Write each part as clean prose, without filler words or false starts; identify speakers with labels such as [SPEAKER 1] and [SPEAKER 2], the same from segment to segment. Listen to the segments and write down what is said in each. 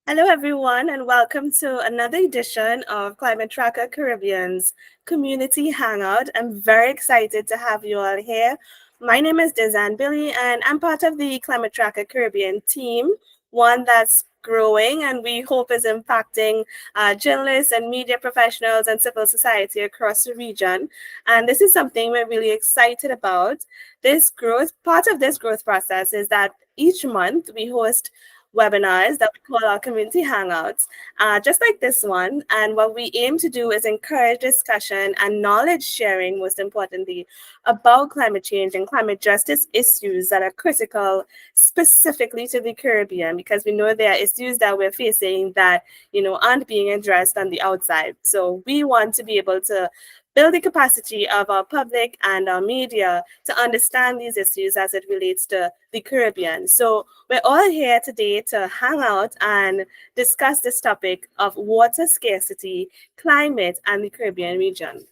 [SPEAKER 1] Hello, everyone, and welcome to another edition of Climate Tracker Caribbean's Community Hangout. I'm very excited to have you all here. My name is Dizzanne Billy, and I'm part of the Climate Tracker Caribbean team, one that's growing and we hope is impacting journalists and media professionals and civil society across the region. And this is something we're really excited about. Part of this growth process is that each month we host webinars that we call our community hangouts, just like this one. And what we aim to do is encourage discussion and knowledge sharing, most importantly, about climate change and climate justice issues that are critical specifically to the Caribbean, because we know there are issues that we're facing that, aren't being addressed on the outside. So we want to be able to build the capacity of our public and our media to understand these issues as it relates to the Caribbean. So we're all here today to hang out and discuss this topic of water scarcity, climate, and the Caribbean region.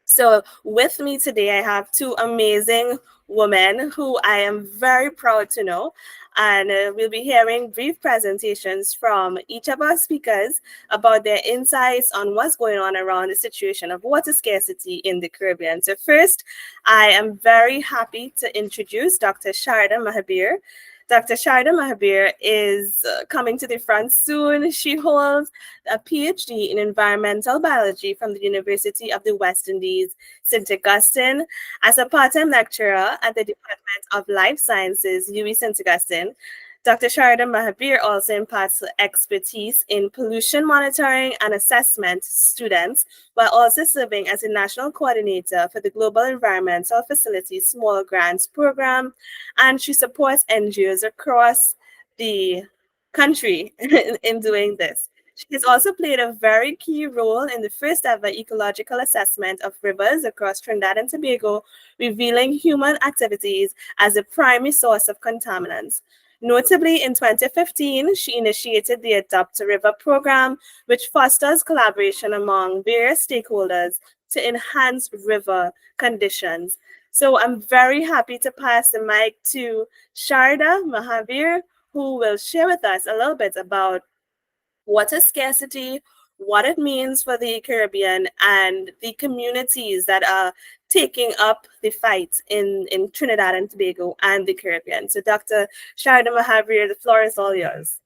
[SPEAKER 1] So with me today, I have two amazing women who I am very proud to know. And we'll be hearing brief presentations from each of our speakers about their insights on what's going on around the situation of water scarcity in the Caribbean. So first, I am very happy to introduce Dr. Sharda Mahabir. Dr. Sharda Mahabir is coming to the front soon. She holds a PhD in environmental biology from the University of the West Indies, St. Augustine. As a part-time lecturer at the Department of Life Sciences, UWI St. Augustine, Dr. Sharda Mahabir also imparts expertise in pollution monitoring and assessment to students, while also serving as a national coordinator for the Global Environmental Facility Small Grants Program, and she supports NGOs across the country in doing this. She has also played a very key role in the first ever ecological assessment of rivers across Trinidad and Tobago, revealing human activities as the primary source of contaminants. Notably, in 2015, she initiated the Adopt a River program, which fosters collaboration among various stakeholders to enhance river conditions. So I'm very happy to pass the mic to Sharda Mahabir, who will share with us a little bit about water scarcity, what it means for the Caribbean, and the communities that are taking up the fight in Trinidad and Tobago and the Caribbean. So Dr. Sharda Mahabir, the floor is all yours.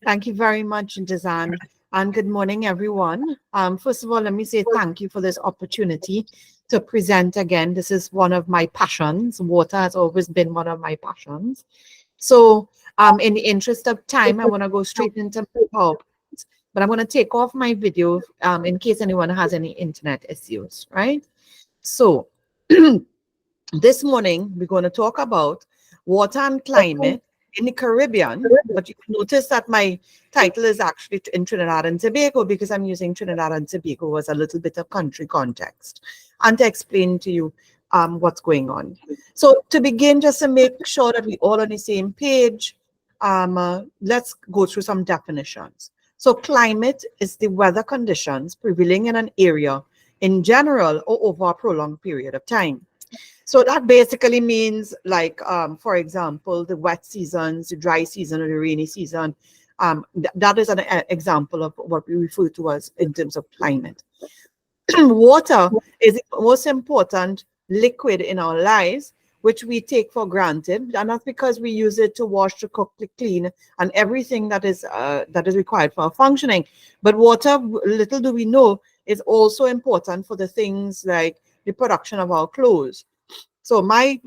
[SPEAKER 2] Thank you very much, Dizzanne, and good morning, everyone. First of all, let me say thank you for this opportunity to present again. This is one of my passions. Water has always been one of my passions. So in the interest of time, I want to go straight into PowerPoint, but I'm going to take off my video in case anyone has any internet issues, right? So this morning, we're going to talk about water and climate in the Caribbean, but you notice that my title is actually in Trinidad and Tobago because I'm using Trinidad and Tobago as a little bit of country context and to explain to you what's going on. So to begin, just to make sure that we're all on the same page, let's go through some definitions. So climate is the weather conditions prevailing in an area in general or over a prolonged period of time. So that basically means, like, for example, the wet seasons, the dry season, or the rainy season. That is an example of what we refer to as in terms of climate. Water is the most important liquid in our lives, which we take for granted, and that's because we use it to wash, to cook, to clean, and everything that is required for our functioning. But water, little do we know, is also important for the things like the production of our clothes. So my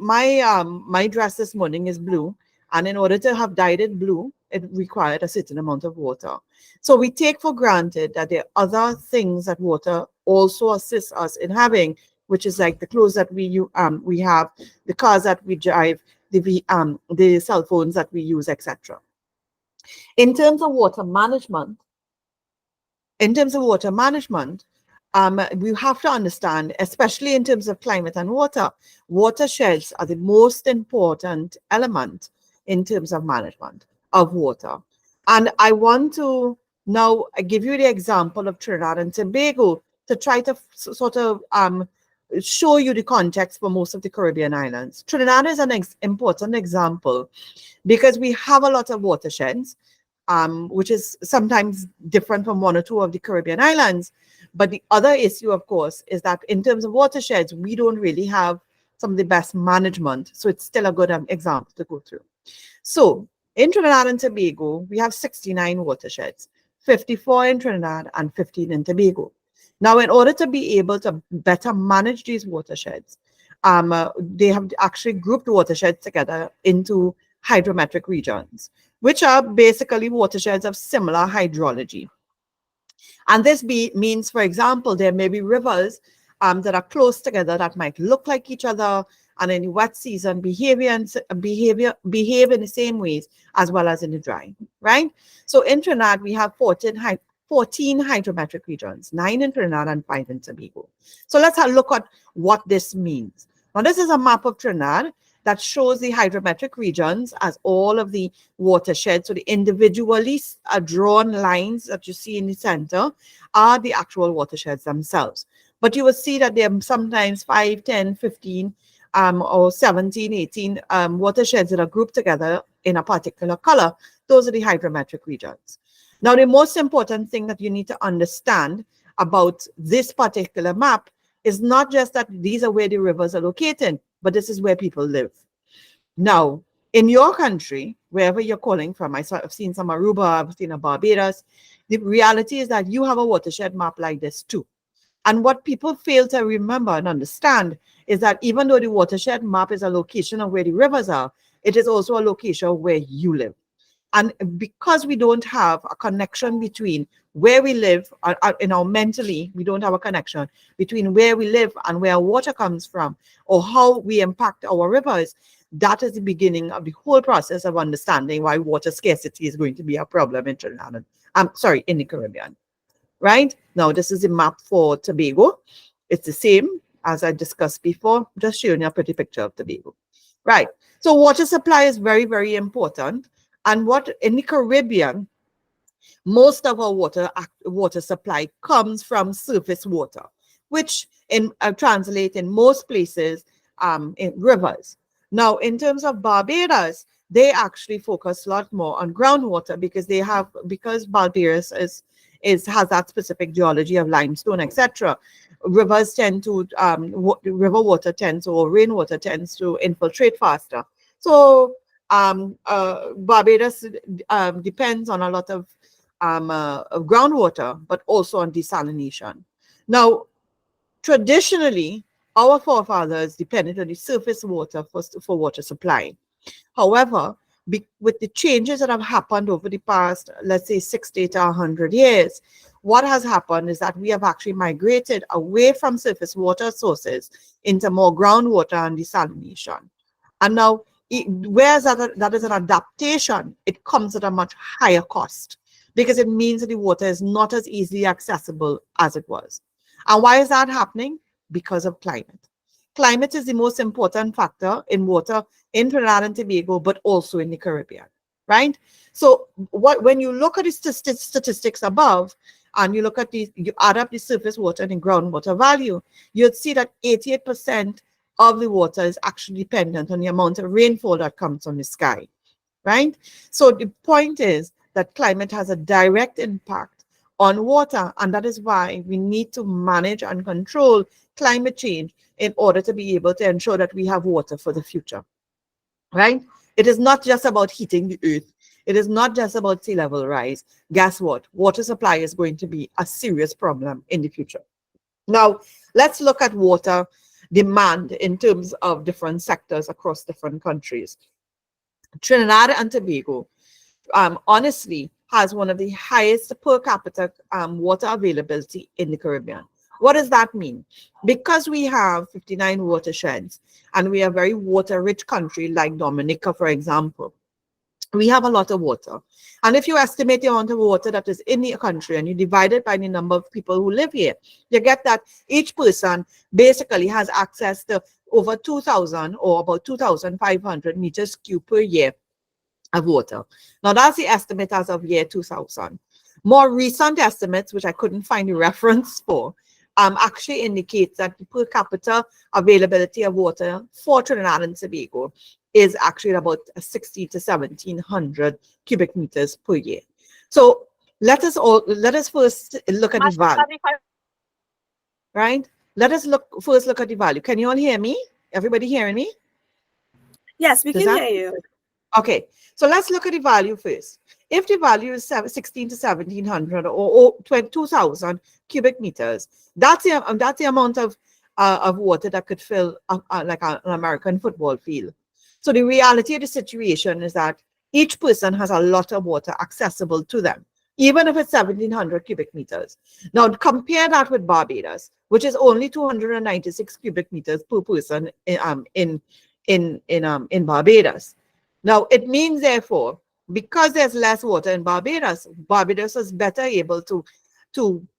[SPEAKER 2] dress this morning is blue, and in order to have dyed it blue, it required a certain amount of water. So we take for granted that there are other things that water also assists us in having, which is like the clothes that we have, the cars that we drive, the cell phones that we use, etc. In terms of water management, we have to understand, especially in terms of climate and water, watersheds are the most important element in terms of management of water. And I want to now give you the example of Trinidad and Tobago to try to sort of show you the context for most of the Caribbean islands. Trinidad is an important example because we have a lot of watersheds. which is sometimes different from one or two of the Caribbean islands. But the other issue, of course, is that in terms of watersheds, we don't really have some of the best management. So it's still a good example to go through. So in Trinidad and Tobago, we have 69 watersheds, 54 in Trinidad and 15 in Tobago. Now, in order to be able to better manage these watersheds, they have actually grouped watersheds together into hydrometric regions, which are basically watersheds of similar hydrology. And this means, for example, there may be rivers that are close together that might look like each other, and in the wet season behave in the same ways as well as in the dry, right? So in Trinidad, we have 14 hydrometric regions, 9 in Trinidad and 5 in Tobago. So let's have a look at what this means. Now, this is a map of Trinidad that shows the hydrometric regions as all of the watersheds. So the individually drawn lines that you see in the center are the actual watersheds themselves. But you will see that there are sometimes 5, 10, 15, or 17, 18 watersheds that are grouped together in a particular color. Those are the hydrometric regions. Now, the most important thing that you need to understand about this particular map is not just that these are where the rivers are located, but this is where people live. Now, in your country, wherever you're calling from, I've seen some Aruba, I've seen a Barbados, the reality is that you have a watershed map like this too. And what people fail to remember and understand is that even though the watershed map is a location of where the rivers are, it is also a location of where you live. And because we don't have a connection between where we live, mentally, we don't have a connection between where we live and where water comes from, or how we impact our rivers, that is the beginning of the whole process of understanding why water scarcity is going to be a problem in Trinidad. In the Caribbean. Right? Now, this is a map for Tobago. It's the same as I discussed before, just showing you a pretty picture of Tobago. Right. So water supply is very, very important. And what in the Caribbean, most of our water supply comes from surface water, which translate in most places in rivers. Now, in terms of Barbados, they actually focus a lot more on groundwater because Barbados has that specific geology of limestone, etc. Rivers tend to river water tends or rainwater tends to infiltrate faster. So Barbados depends on a lot of groundwater, but also on desalination. Now, traditionally, our forefathers depended on the surface water for water supply. However, with the changes that have happened over the past, let's say 60 to 100 years, what has happened is that we have actually migrated away from surface water sources into more groundwater and desalination. And now, whereas that is an adaptation, it comes at a much higher cost because it means that the water is not as easily accessible as it was. And why is that happening? Because of climate. Climate is the most important factor in water in Trinidad and Tobago, but also in the Caribbean, right? So when you look at the statistics above, and you add up the surface water and the groundwater value, you'd see that 88% of the water is actually dependent on the amount of rainfall that comes from the sky, right? So the point is that climate has a direct impact on water, and that is why we need to manage and control climate change in order to be able to ensure that we have water for the future, right? It is not just about heating the earth. It is not just about sea level rise. Guess what? Water supply is going to be a serious problem in the future. Now, let's look at water demand in terms of different sectors across different countries. Trinidad and Tobago, honestly, has one of the highest per capita water availability in the Caribbean. What does that mean? Because we have 59 watersheds and we are a very water-rich country like Dominica, for example, we have a lot of water. And if you estimate the amount of water that is in the country and you divide it by the number of people who live here, you get that each person basically has access to over 2,000 or about 2,500 meters cube per year of water. Now, that's the estimate as of year 2000. More recent estimates, which I couldn't find a reference for, actually indicates that the per capita availability of water for Trinidad and Tobago is actually about 60 to 1,700 cubic meters per year. So let us first look at the value, right? Let us first look at the value. Can you all hear me? Everybody hearing me?
[SPEAKER 1] Yes, we
[SPEAKER 2] Does
[SPEAKER 1] can
[SPEAKER 2] that?
[SPEAKER 1] hear you.
[SPEAKER 2] Okay, so let's look at the value first. If the value is 16 to 1700 or 2000 cubic meters, that's the amount of water that could fill like an American football field. So the reality of the situation is that each person has a lot of water accessible to them, even if it's 1700 cubic meters. Now compare that with Barbados, which is only 296 cubic meters per person in Barbados. Now, it means, therefore, because there's less water in Barbados, Barbados is better able to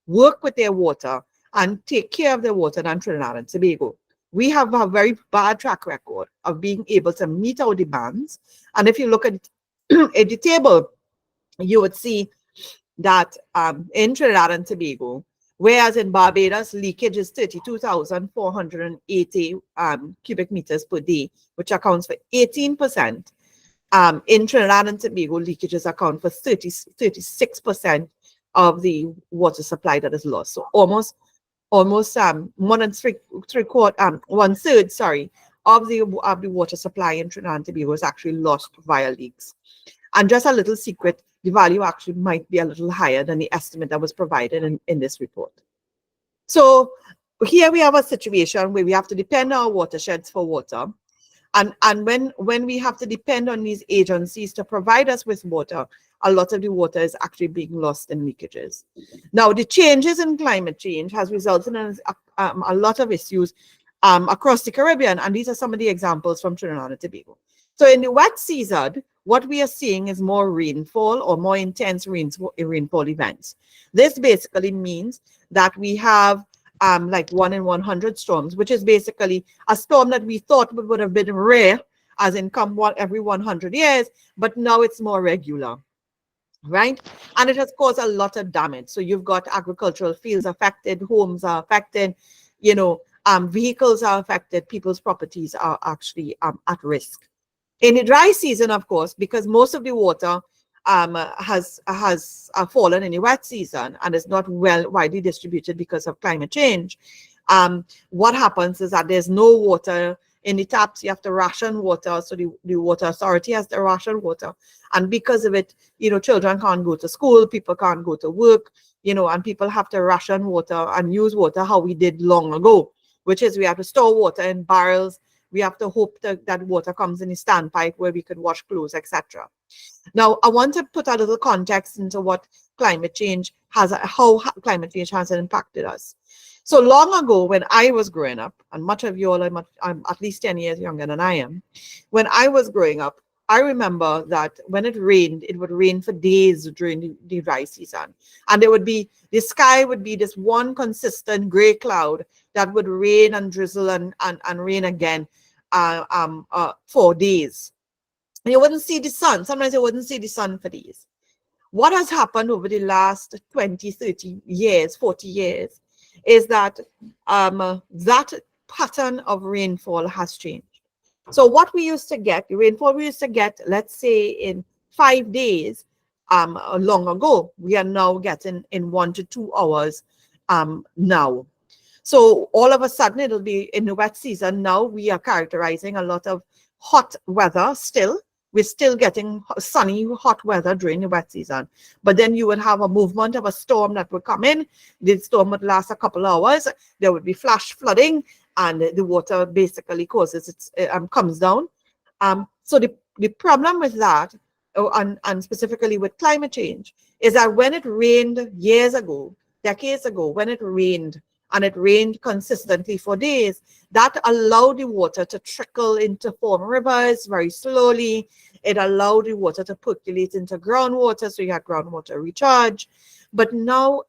[SPEAKER 2] work with their water and take care of their water than Trinidad and Tobago. We have a very bad track record of being able to meet our demands. And if you look at, at the table, you would see that in Trinidad and Tobago, whereas in Barbados, leakage is 32,480 cubic meters per day, which accounts for 18%. In Trinidad and Tobago, leakages account for 36% of the water supply that is lost. So almost more than one third, sorry, of the water supply in Trinidad and Tobago is actually lost via leaks. And just a little secret, the value actually might be a little higher than the estimate that was provided in this report. So here we have a situation where we have to depend on our watersheds for water. And when we have to depend on these agencies to provide us with water, a lot of the water is actually being lost in leakages. Now, the changes in climate change has resulted in a lot of issues across the Caribbean, and these are some of the examples from Trinidad and Tobago. So in the wet season, what we are seeing is more rainfall or more intense rainfall events. This basically means that we have like 1 in 100 storms, which is basically a storm that we thought would have been rare, as in come every 100 years, but now it's more regular, right? And it has caused a lot of damage. So you've got agricultural fields affected, homes are affected, vehicles are affected, people's properties are actually at risk. In the dry season, of course, because most of the water has fallen in the wet season and is not widely distributed because of climate change, what happens is that there's no water in the taps. You have to ration water, so the water authority has to ration water, and because of it, children can't go to school, people can't go to work, and people have to ration water and use water how we did long ago, which is we have to store water in barrels. We have to hope that water comes in a standpipe where we could wash clothes, etc. Now, I want to put a little context into what climate change how climate change has impacted us. So long ago, when I was growing up, and much of you all are at least 10 years younger than I am, when I was growing up, I remember that when it rained, it would rain for days during the dry season. And the sky would be this one consistent gray cloud that would rain and drizzle and rain again for days. And you wouldn't see the sun. Sometimes you wouldn't see the sun for days. What has happened over the last 20, 30 years, 40 years, is that that pattern of rainfall has changed. So what we used to get, the rainfall we used to get, let's say in 5 days, long ago, we are now getting in 1 to 2 hours now. So all of a sudden, it'll be in the wet season. Now we are characterizing a lot of hot weather still. We're still getting sunny, hot weather during the wet season. But then you would have a movement of a storm that would come in. The storm would last a couple of hours. There would be flash flooding, and the water basically comes down. So the problem with that, and specifically with climate change, is that when it rained years ago, decades ago, when it rained, and it rained consistently for days, that allowed the water to trickle into form rivers very slowly. It allowed the water to percolate into groundwater, so you had groundwater recharge. But now,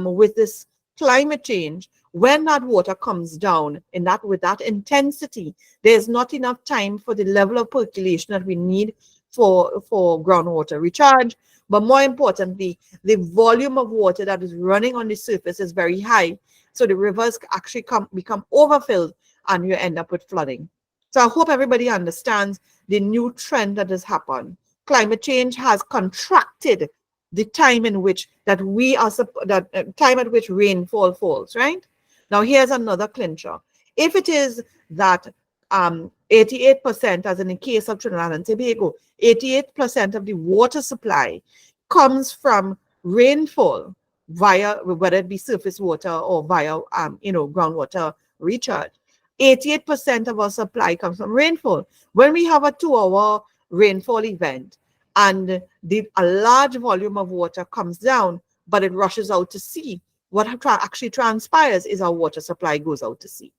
[SPEAKER 2] with this climate change, when that water comes down with that intensity, there's not enough time for the level of percolation that we need for groundwater recharge. But more importantly, the volume of water that is running on the surface is very high. So the rivers actually become overfilled, and you end up with flooding. So I hope everybody understands the new trend that has happened. Climate change has contracted the time in which that we are that time at which rainfall falls, right? Now here's another clincher. If it is that 88%, as in the case of Trinidad and Tobago, 88% of the water supply comes from rainfall via, whether it be surface water or via groundwater recharge. 88% of our supply comes from rainfall. When we have a 2-hour rainfall event and a large volume of water comes down, but it rushes out to sea, what actually transpires is our water supply goes out to sea,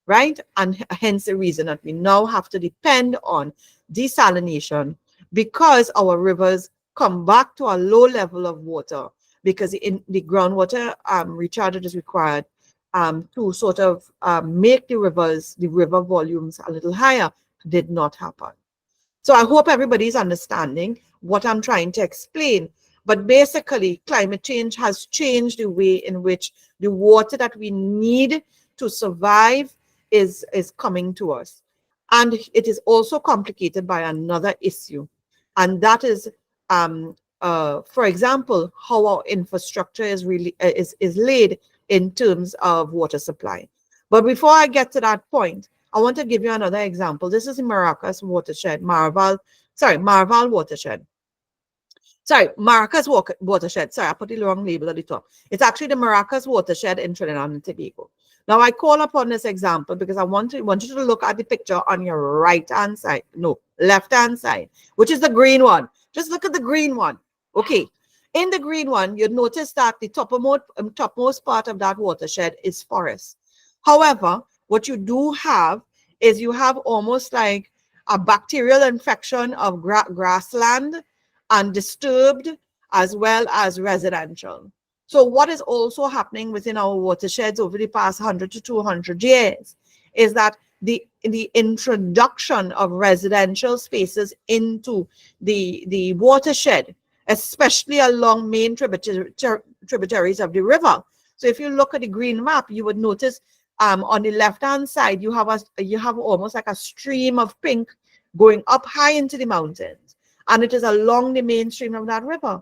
[SPEAKER 2] right? And hence the reason that we now have to depend on desalination, because our rivers come back to a low level of water, because the groundwater recharge is required to sort of make the river volumes a little higher, did not happen. So I hope everybody's understanding what I'm trying to explain. But basically, climate change has changed the way in which the water that we need to survive is coming to us. And it is also complicated by another issue. And that is, for example, how our infrastructure is really is laid in terms of water supply. But before I get to that point, I want to give you another example. This is the Maracas watershed, Marval watershed. Sorry, Maracas watershed. Sorry, I put the wrong label at the top. It's actually the Maracas watershed in Trinidad and Tobago. Now, I call upon this example because I want you to look at the picture on your right-hand side. No, left-hand side, which is the green one. Just look at the green one. Okay. In the green one, you'd notice that the topmost part of that watershed is forest. However, what you do have is you have almost like a bacterial infection of grassland and disturbed, as well as residential. So what is also happening within our watersheds over the past 100 to 200 years is that the introduction of residential spaces into the watershed, especially along main tributaries of the river. So if you look at the green map, you would notice on the left-hand side, you have almost like a stream of pink going up high into the mountains, and it is along the mainstream of that river.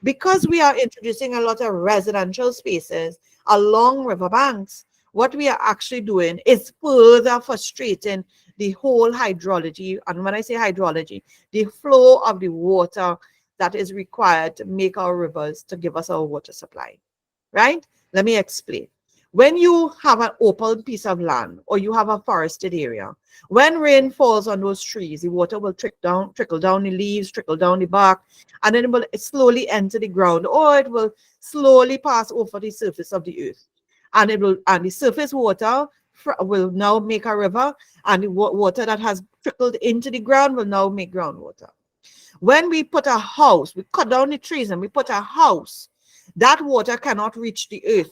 [SPEAKER 2] Because we are introducing a lot of residential spaces along riverbanks, what we are actually doing is further frustrating the whole hydrology. And when I say hydrology, the flow of the water that is required to make our rivers, to give us our water supply, right? Let me explain. When you have an open piece of land or you have a forested area, when rain falls on those trees, the water will trickle down the leaves, trickle down the bark, and then it will slowly enter the ground, or it will slowly pass over the surface of the earth. And the surface water will now make a river, and the water that has trickled into the ground will now make groundwater. When we put a house, we cut down the trees and we put a house, that water cannot reach the earth.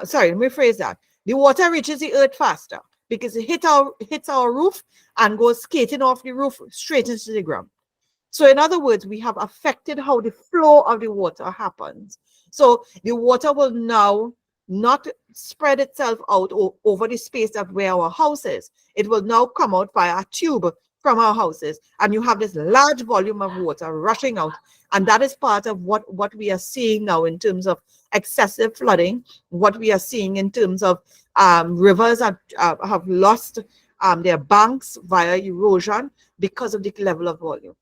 [SPEAKER 2] Sorry, let me phrase that. The water reaches the earth faster because it hits our roof and goes skating off the roof straight into the ground. So in other words, we have affected how the flow of the water happens. So the water will now not spread itself out over the space of where our house is. It will now come out via a tube from our houses, and you have this large volume of water rushing out. And that is part of what we are seeing now in terms of excessive flooding, what we are seeing in terms of rivers that have lost their banks via erosion because of the level of volume.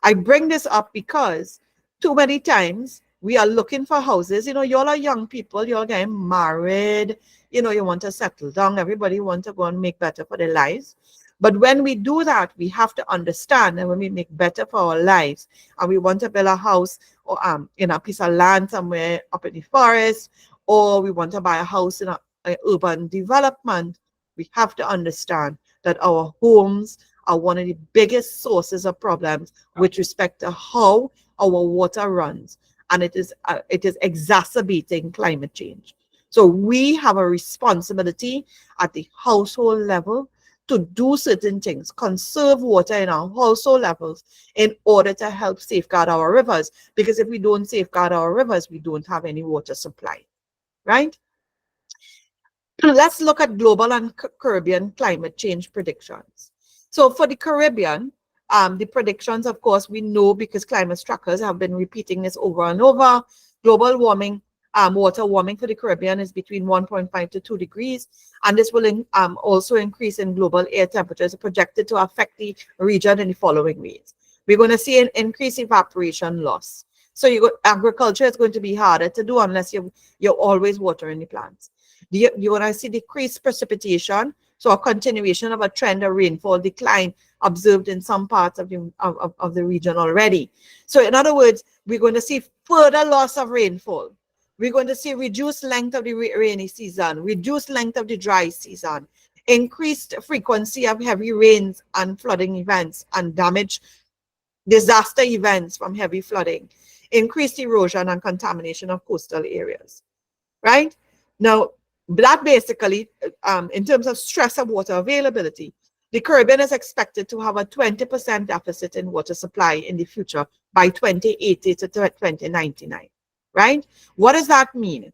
[SPEAKER 2] I bring this up because too many times we are looking for houses. You know, y'all are young people, you're getting married, you know, you want to settle down, everybody wants to go and make better for their lives. But when we do that, we have to understand that when we make better for our lives and we want to build a house or in a piece of land somewhere up in the forest, or we want to buy a house in an urban development, we have to understand that our homes are one of the biggest sources of problems with respect to how our water runs, and it is exacerbating climate change. So we have a responsibility at the household level to do certain things, conserve water in our household levels in order to help safeguard our rivers. Because if we don't safeguard our rivers, we don't have any water supply, right? Let's look at global and Caribbean climate change predictions. So for the Caribbean, The predictions, of course, we know because climate trackers have been repeating this over and over. Global warming, water warming for the Caribbean is between 1.5 to 2 degrees, and this will also increase in global air temperatures projected to affect the region in the following ways. We're going to see an increased evaporation loss. So agriculture is going to be harder to do unless you're always watering the plants. You're going to see decreased precipitation, so a continuation of a trend of rainfall decline observed in some parts of the region already. So in other words, we're going to see further loss of rainfall. We're going to see reduced length of the rainy season, reduced length of the dry season, increased frequency of heavy rains and flooding events and damage, disaster events from heavy flooding, increased erosion and contamination of coastal areas, right? Now, that basically, in terms of stress of water availability, the Caribbean is expected to have a 20% deficit in water supply in the future by 2080 to 2099, right? What does that mean?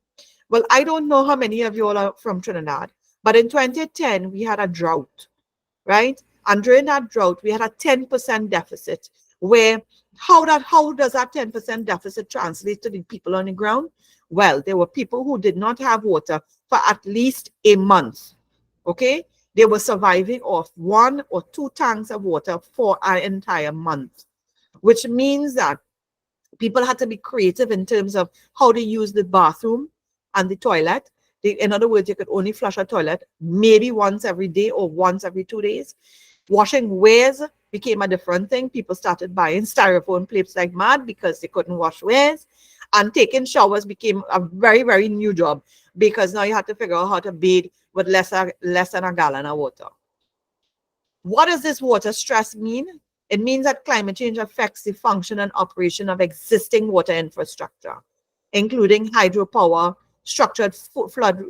[SPEAKER 2] Well, I don't know how many of you all are from Trinidad, but in 2010, we had a drought, right? And during that drought, we had a 10% deficit where how does that 10% deficit translate to the people on the ground? Well, there were people who did not have water for at least a month, okay? They were surviving off 1 or 2 tanks of water for an entire month, which means that people had to be creative in terms of how to use the bathroom and the toilet. In other words, you could only flush a toilet maybe once every day or once every 2 days. Washing wares became a different thing. People started buying styrofoam plates like mad because they couldn't wash wares. And taking showers became a very, very new job because now you had to figure out how to bathe with less than a gallon of water. What does this water stress mean? It means that climate change affects the function and operation of existing water infrastructure, including hydropower, structured flood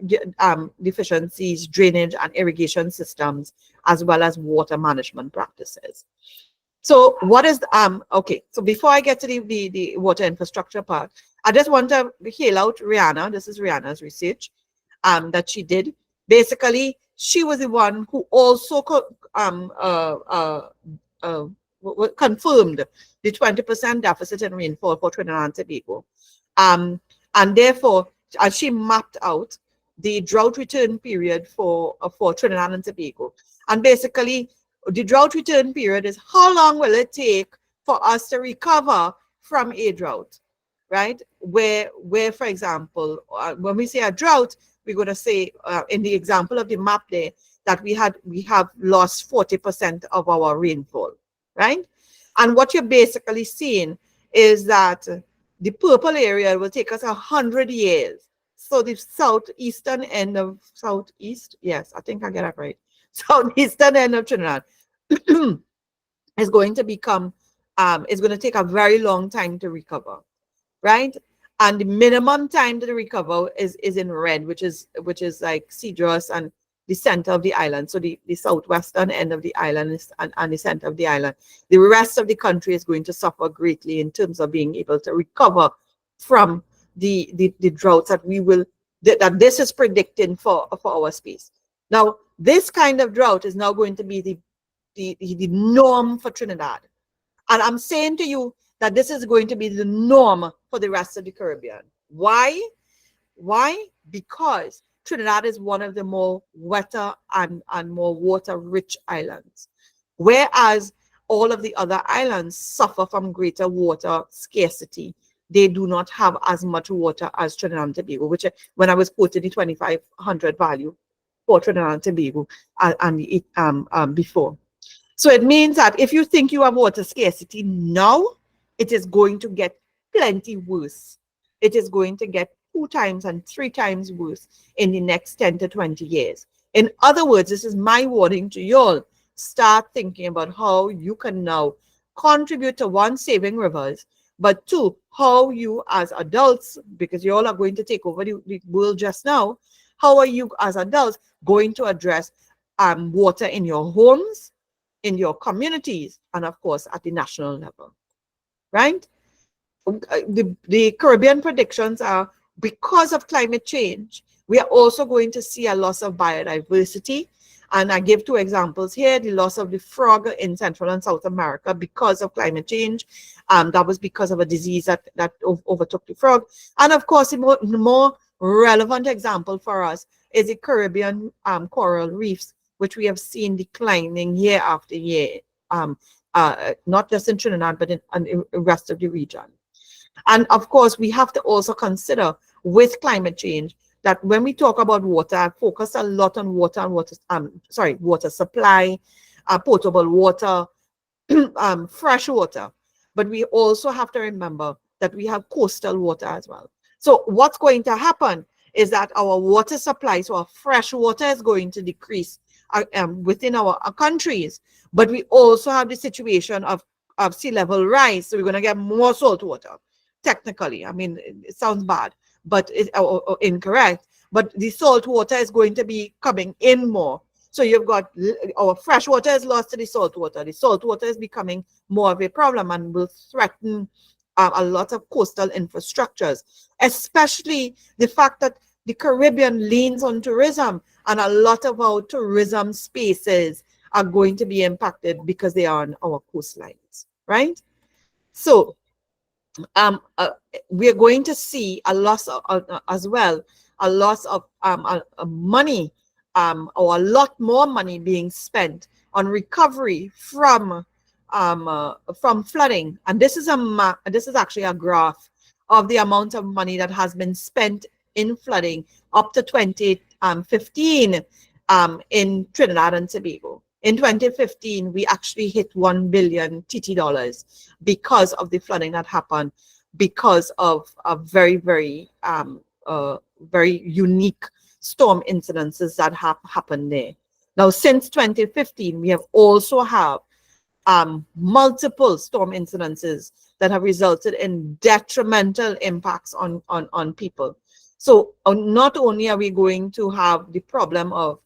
[SPEAKER 2] deficiencies, drainage and irrigation systems, as well as water management practices. So what is, okay, so before I get to the water infrastructure part, I just want to hail out Rianna. This is Rianna's research that she did. Basically, she was the one who also confirmed the 20% deficit in rainfall for Trinidad and Tobago. And therefore, as she mapped out the drought return period for Trinidad and Tobago. And basically, the drought return period is how long will it take for us to recover from a drought, right? Where for example, when we say a drought, we're going to say in the example of the map there that we have lost 40% of our rainfall, right? And what you're basically seeing is that the purple area will take us 100 years. So the southeastern end of southeast, yes, I think I get it right. Southeastern end of Trinidad is going to become, is going to take a very long time to recover, right? And the minimum time to recover is in red, which is like Cedros and the center of the island. So the southwestern end of the island is and the center of the island. The rest of the country is going to suffer greatly in terms of being able to recover from the droughts that this is predicting for our space. Now, this kind of drought is now going to be the norm for Trinidad. And I'm saying to you that this is going to be the norm for the rest of the Caribbean. Why? Why? Because Trinidad is one of the more wetter and more water-rich islands, whereas all of the other islands suffer from greater water scarcity. They do not have as much water as Trinidad and Tobago, which when I was quoting the 2,500 value for Trinidad and Tobago before. So it means that if you think you have water scarcity now, it is going to get plenty worse. It is going to get 2 times and 3 times worse in the next 10 to 20 years. In other words, this is my warning to you all. Start thinking about how you can now contribute to 1, saving rivers, but 2, how you as adults, because you all are going to take over the world just now, how are you as adults going to address water in your homes, in your communities, and of course at the national level, right? The Caribbean predictions are because of climate change, we are also going to see a loss of biodiversity. And I give two examples here: the loss of the frog in Central and South America because of climate change. That was because of a disease that overtook the frog. And of course, the more relevant example for us is the Caribbean coral reefs, which we have seen declining year after year, not just in Trinidad, but in the rest of the region. And of course, we have to also consider with climate change that when we talk about water, I focus a lot on water and water supply, potable water, fresh water. But we also have to remember that we have coastal water as well. So what's going to happen is that our water supply, so our fresh water, is going to decrease within our countries. But we also have the situation of sea level rise. So we're going to get more salt water. Technically, I mean, it sounds bad, but or incorrect. But the salt water is going to be coming in more. So you've got our fresh water is lost to the salt water. The salt water is becoming more of a problem and will threaten a lot of coastal infrastructures, especially the fact that the Caribbean leans on tourism, and a lot of our tourism spaces are going to be impacted because they are on our coastlines, right? So we're going to see a loss as well, a loss of money, or a lot more money being spent on recovery from flooding. And this is actually a graph of the amount of money that has been spent in flooding up to 2015 in Trinidad and Tobago. In 2015, we actually hit 1 billion TT dollars because of the flooding that happened, because of a very, very, very unique storm incidences that have happened there. Now, since 2015, we have also have multiple storm incidences that have resulted in detrimental impacts on people. So not only are we going to have the problem of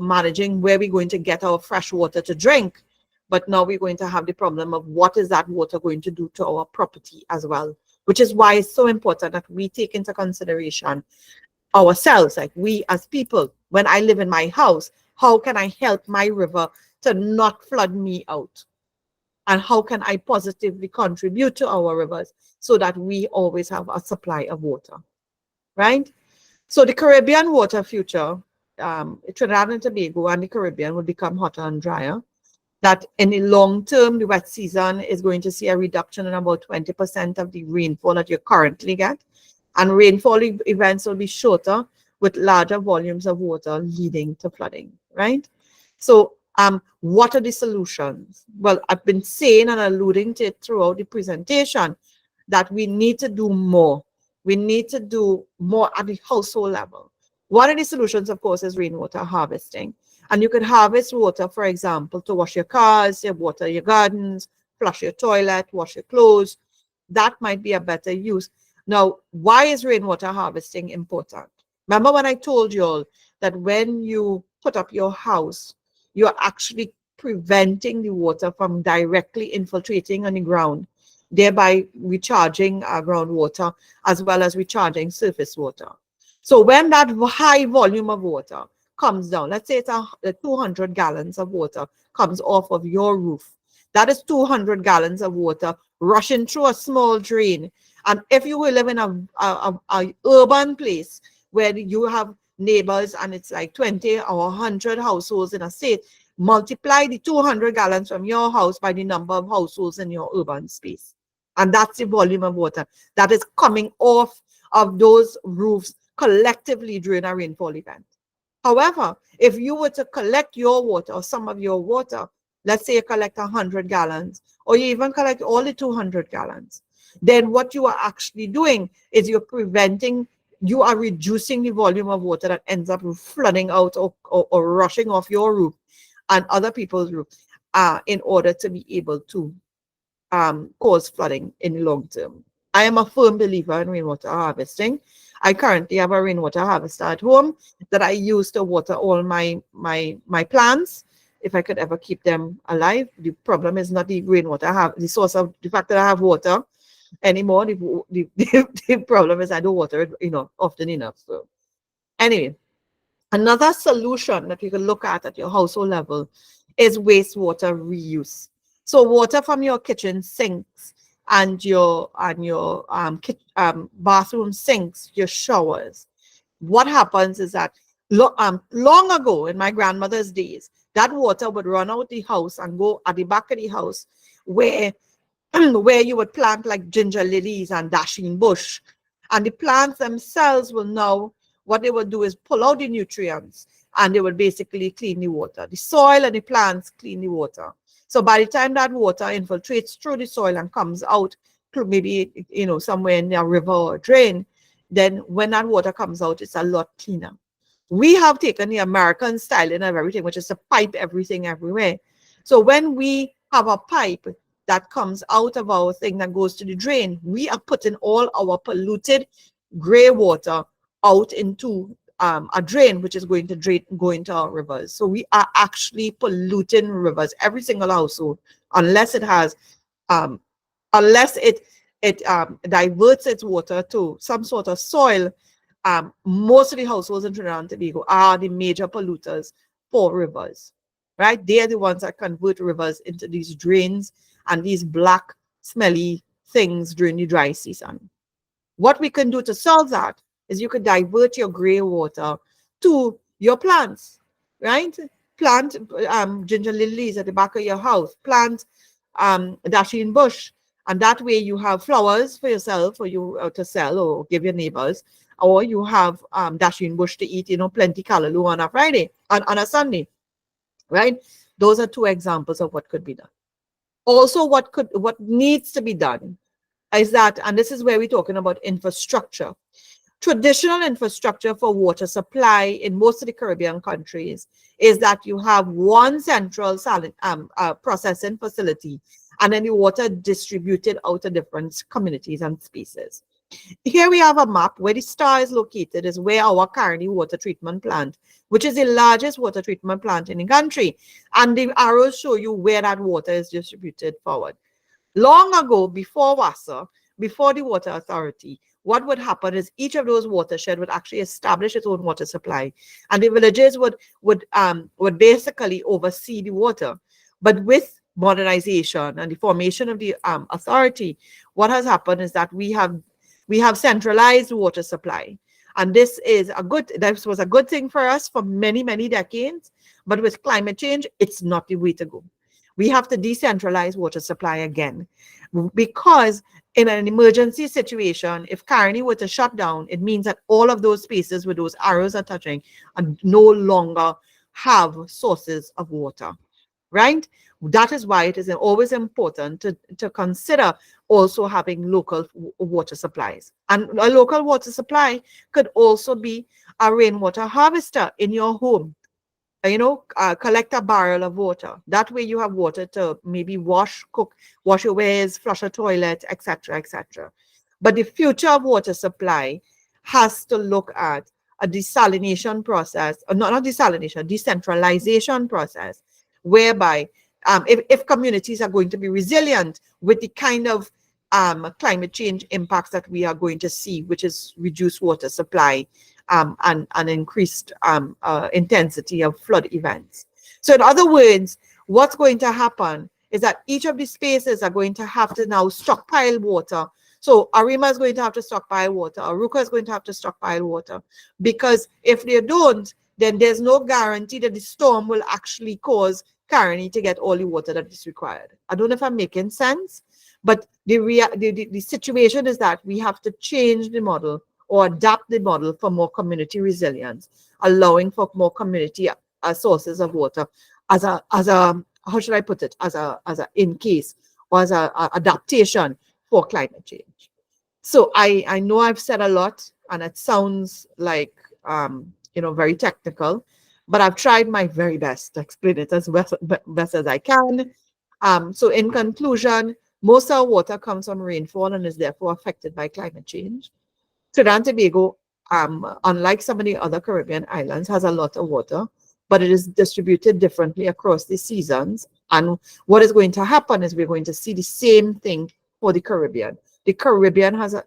[SPEAKER 2] managing where we're going to get our fresh water to drink, but now we're going to have the problem of what is that water going to do to our property as well, which is why it's so important that we take into consideration ourselves, like we as people. When I live in my house, how can I help my river to not flood me out? And how can I positively contribute to our rivers so that we always have a supply of water, right? So the Caribbean water future, Trinidad and Tobago and the Caribbean will become hotter and drier. That in the long term, the wet season is going to see a reduction in about 20% of the rainfall that you currently get. And rainfall events will be shorter with larger volumes of water leading to flooding, right? So what are the solutions? Well, I've been saying and alluding to it throughout the presentation that we need to do more. We need to do more at the household level. One of the solutions, of course, is rainwater harvesting. And you could harvest water, for example, to wash your cars, water your gardens, flush your toilet, wash your clothes. That might be a better use. Now, why is rainwater harvesting important? Remember when I told you all that when you put up your house, you're actually preventing the water from directly infiltrating on the ground, thereby recharging groundwater as well as recharging surface water. So when that high volume of water comes down, let's say it's 200 gallons of water comes off of your roof, that is 200 gallons of water rushing through a small drain. And if you will live in a urban place where you have neighbors and it's like 20 or 100 households in a state, multiply the 200 gallons from your house by the number of households in your urban space. And that's the volume of water that is coming off of those roofs collectively during a rainfall event. However, if you were to collect your water or some of your water, let's say you collect 100 gallons, or you even collect all the 200 gallons, then what you are actually doing is you are reducing the volume of water that ends up flooding out or rushing off your roof and other people's roof in order to be able to cause flooding in the long term. I am a firm believer in rainwater harvesting. I currently have a rainwater harvester at home that I use to water all my plants, if I could ever keep them alive. The problem is not the rainwater I have, the source of the fact that I have water anymore. The problem is I don't water it often enough. So anyway, Another solution that you can look at your household level is wastewater reuse. So water from your kitchen sinks and your bathroom sinks, your showers. What happens is that long ago in my grandmother's days, that water would run out the house and go at the back of the house where where you would plant like ginger lilies and dashing bush. And the plants themselves will now, what they will do is pull out the nutrients and they will basically clean the water. The soil and the plants clean the water. So by the time that water infiltrates through the soil and comes out, maybe, somewhere in a river or a drain, then when that water comes out, it's a lot cleaner. We have taken the American styling of everything, which is to pipe everything everywhere. So when we have a pipe that comes out of our thing that goes to the drain, we are putting all our polluted gray water out into a drain, which is going to go into our rivers. So we are actually polluting rivers, every single household, unless it has, unless it diverts its water to some sort of soil. Most of the households in Trinidad and Tobago are the major polluters for rivers, right? They are the ones that convert rivers into these drains and these black, smelly things during the dry season. What we can do to solve that is you could divert your gray water to your plants, right? Plant ginger lilies at the back of your house, plant dasheen bush, and that way you have flowers for yourself, or you to sell or give your neighbors, or you have dasheen bush to eat, plenty callaloo on a Friday, on a Sunday, right? Those are two examples of what could be done. Also, what needs to be done is that, and this is where we're talking about infrastructure. Traditional infrastructure for water supply in most of the Caribbean countries is that you have one central processing facility, and then the water distributed out to different communities and spaces. Here we have a map where the star is located, is where our Carney water treatment plant, which is the largest water treatment plant in the country. And the arrows show you where that water is distributed forward. Long ago, before WASA, before the Water Authority, what would happen is each of those watersheds would actually establish its own water supply, and the villages would basically oversee the water. But with modernization and the formation of the authority, what has happened is that we have centralized water supply, and this was a good thing for us for many, many decades. But with climate change, it's not the way to go. We have to decentralize water supply again, because in an emergency situation, if Carney were to shut down, it means that all of those spaces where those arrows are touching and no longer have sources of water, right? That is why it is always important to consider also having local water supplies. And a local water supply could also be a rainwater harvester in your home. Collect a barrel of water. That way you have water to maybe wash, cook, wash your wares, flush a toilet, etc., etc. But the future of water supply has to look at a desalination process, or not desalination, decentralization process, whereby if communities are going to be resilient with the kind of climate change impacts that we are going to see, which is reduced water supply, and increased intensity of flood events. So in other words, what's going to happen is that each of these spaces are going to have to now stockpile water. So Arima is going to have to stockpile water, Aruka is going to have to stockpile water, because if they don't, then there's no guarantee that the storm will actually cause Carney to get all the water that is required. I don't know if I'm making sense, but the situation is that we have to change the model or adapt the model for more community resilience, allowing for more community sources of water as a how should I put it, as a in case, or as a adaptation for climate change. So I know I've said a lot and it sounds like very technical, but I've tried my very best to explain it as best as I can. So in conclusion, most of our water comes from rainfall and is therefore affected by climate change. Trinidad and Tobago, unlike some of the other Caribbean islands, has a lot of water, but it is distributed differently across the seasons. And what is going to happen is we're going to see the same thing for the Caribbean. The Caribbean has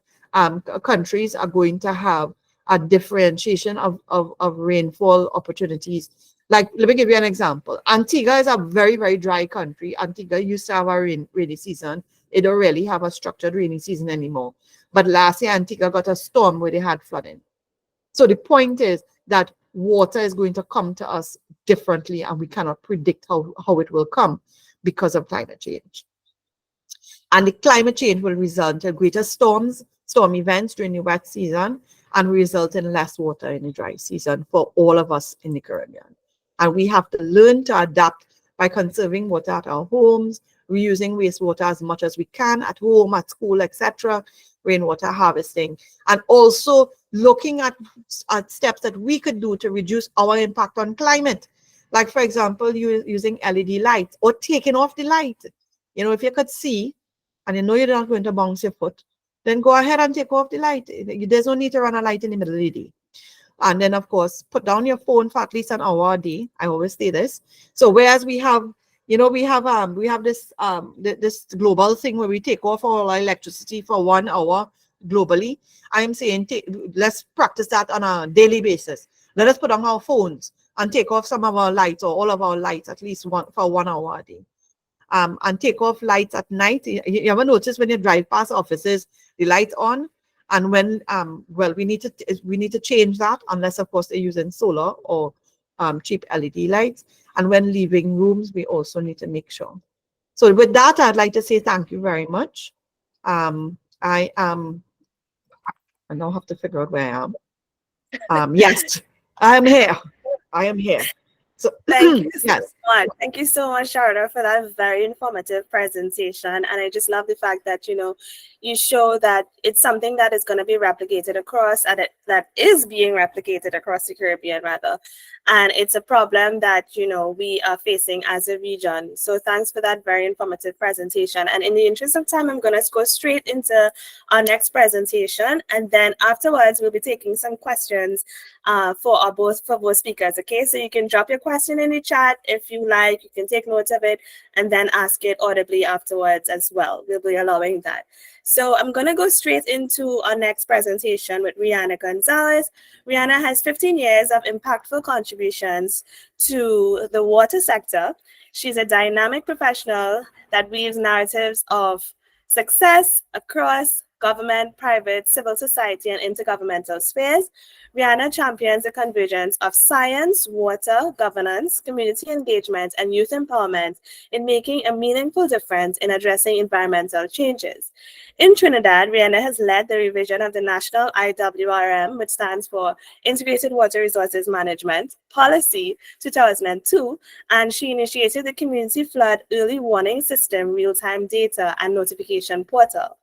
[SPEAKER 2] countries are going to have a differentiation of rainfall opportunities. Like, let me give you an example. Antigua is a very, very dry country. Antigua used to have a rainy season. It don't really have a structured rainy season anymore. But last year, Antigua got a storm where they had flooding. So the point is that water is going to come to us differently, and we cannot predict how it will come because of climate change. And the climate change will result in greater storm events during the wet season, and result in less water in the dry season for all of us in the Caribbean. And we have to learn to adapt by conserving water at our homes, reusing wastewater as much as we can at home, at school, etc., rainwater harvesting, and also looking at steps that we could do to reduce our impact on climate. Like, for example, using LED lights or taking off the light. You know, if you could see and you know you're not going to bounce your foot, then go ahead and take off the light. There's no need to run a light in the middle of the day. And then, of course, put down your phone for at least an hour a day. I always say this. So whereas we have, we have this global thing where we take off all our electricity for 1 hour globally. I'm saying let's practice that on a daily basis. Let us put on our phones and take off some of our lights or all of our lights at least for 1 hour a day. And take off lights at night. You ever notice when you drive past offices, the lights on? And when well, we need to change that, unless of course they're using solar or cheap LED lights. And when leaving rooms, we also need to make sure. So with that, I'd like to say thank you very much. I now have to figure out where I am. Yes, I am here. I am here. So
[SPEAKER 1] Thank you so
[SPEAKER 2] yes.
[SPEAKER 1] much. Thank you so much, Sharda, for that very informative presentation. And I just love the fact that, you show that it's something that is going to be replicated across, and that is being replicated across the Caribbean, rather. And it's a problem that, we are facing as a region. So thanks for that very informative presentation. And in the interest of time, I'm going to go straight into our next presentation. And then afterwards, we'll be taking some questions for both speakers. Okay, so you can drop your question in the chat if you like. You can take notes of it and then ask it audibly afterwards as well. We'll be allowing that. So I'm going to go straight into our next presentation with Rianna Gonzales. Rianna has 15 years of impactful contributions to the water sector. She's a dynamic professional that weaves narratives of success across government, private, civil society, and intergovernmental spheres. Rianna champions the convergence of science, water, governance, community engagement, and youth empowerment in making a meaningful difference in addressing environmental changes. In Trinidad, Rianna has led the revision of the National IWRM, which stands for Integrated Water Resources Management Policy 2002, and she initiated the Community Flood Early Warning System real-time data and notification portal.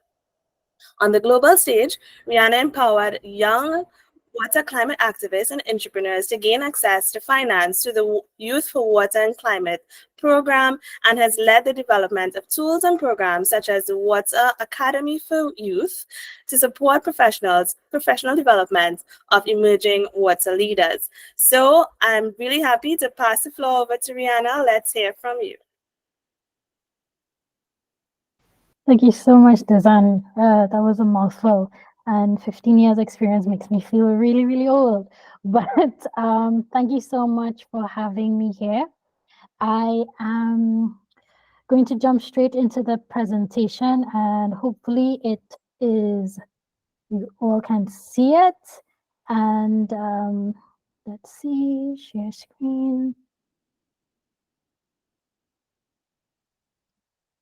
[SPEAKER 1] On the global stage, Rianna empowered young water climate activists and entrepreneurs to gain access to finance through the Youth for Water and Climate program, and has led the development of tools and programs such as the Water Academy for Youth to support professional development of emerging water leaders. So I'm really happy to pass the floor over to Rianna. Let's hear from you.
[SPEAKER 3] Thank you so much, Dizzanne. That was a mouthful, and 15 years experience makes me feel really, really old. But thank you so much for having me here. I am going to jump straight into the presentation, and hopefully you all can see it. And let's see, share screen.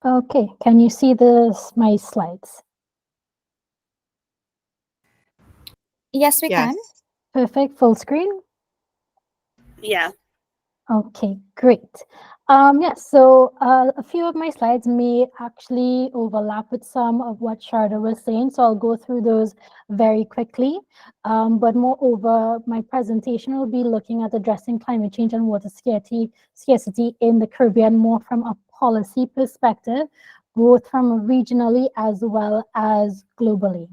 [SPEAKER 3] Okay, can you see my slides?
[SPEAKER 4] Yes, we can.
[SPEAKER 3] Perfect, full screen?
[SPEAKER 1] Yeah.
[SPEAKER 3] Okay, great. Yes, so a few of my slides may actually overlap with some of what Sharda was saying, so I'll go through those very quickly. But moreover, my presentation will be looking at addressing climate change and water scarcity in the Caribbean more from a policy perspective, both from regionally as well as globally.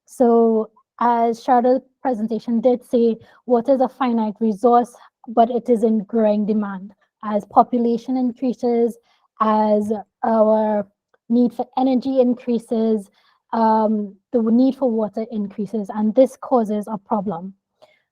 [SPEAKER 3] So as Sharda's presentation did say, water is a finite resource, but it is in growing demand. As population increases, as our need for energy increases, the need for water increases, and this causes a problem.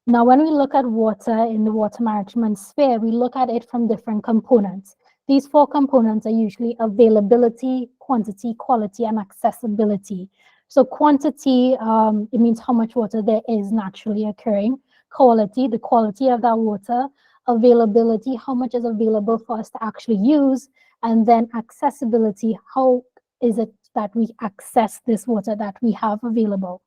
[SPEAKER 3] Now, when we look at water in the water management sphere, we look at it from different components. These 4 components are usually availability, quantity, quality, and accessibility. So quantity, it means how much water there is naturally occurring. Quality, the quality of that water. Availability, how much is available for us to actually use. And then accessibility, how is it that we access this water that we have available.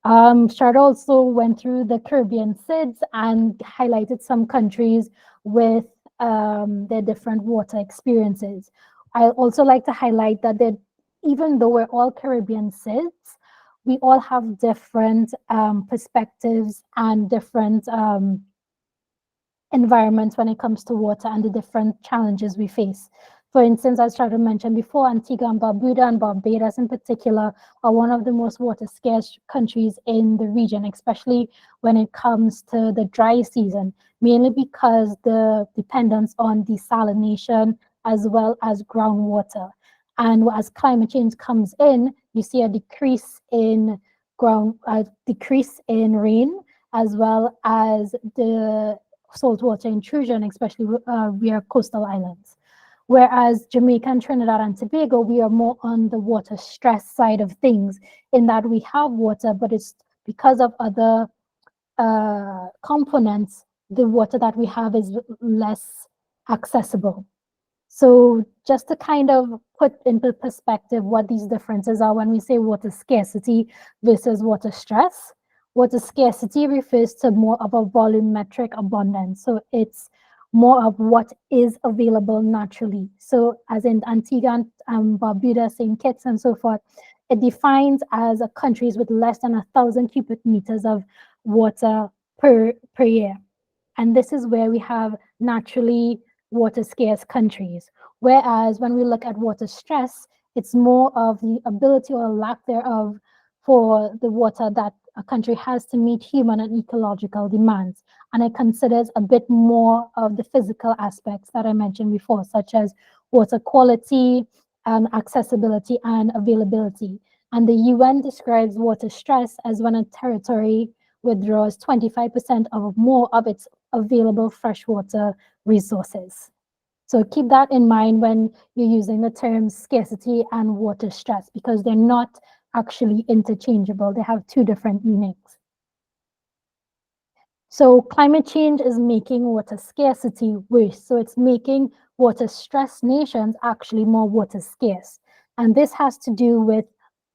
[SPEAKER 3] Sharda also went through the Caribbean SIDS and highlighted some countries with their different water experiences. I also like to highlight that even though we're all Caribbean SIDS, we all have different perspectives and different environments when it comes to water and the different challenges we face. For instance, as Sharda mentioned before, Antigua and Barbuda and Barbados in particular are one of the most water scarce countries in the region, especially when it comes to the dry season, mainly because the dependence on desalination as well as groundwater. And as climate change comes in, you see a decrease in rain, as well as the saltwater intrusion, especially via coastal islands. Whereas Jamaica and Trinidad and Tobago, we are more on the water stress side of things, in that we have water, but it's because of other components, the water that we have is less accessible. So just to kind of put into perspective what these differences are when we say water scarcity versus water stress. Water scarcity refers to more of a volumetric abundance. So it's more of what is available naturally. So as in Antigua and Barbuda, St. Kitts and so forth, it defines as a countries with less than 1,000 cubic meters of water per year. And this is where we have naturally water scarce countries. Whereas when we look at water stress, it's more of the ability or lack thereof for the water that a country has to meet human and ecological demands. And it considers a bit more of the physical aspects that I mentioned before, such as water quality, accessibility, and availability. And the UN describes water stress as when a territory withdraws 25% or more of its available freshwater resources. So keep that in mind when you're using the terms scarcity and water stress, because they're not actually interchangeable. They have 2 different meanings. So climate change is making water scarcity worse. So it's making water stressed nations actually more water scarce. And this has to do with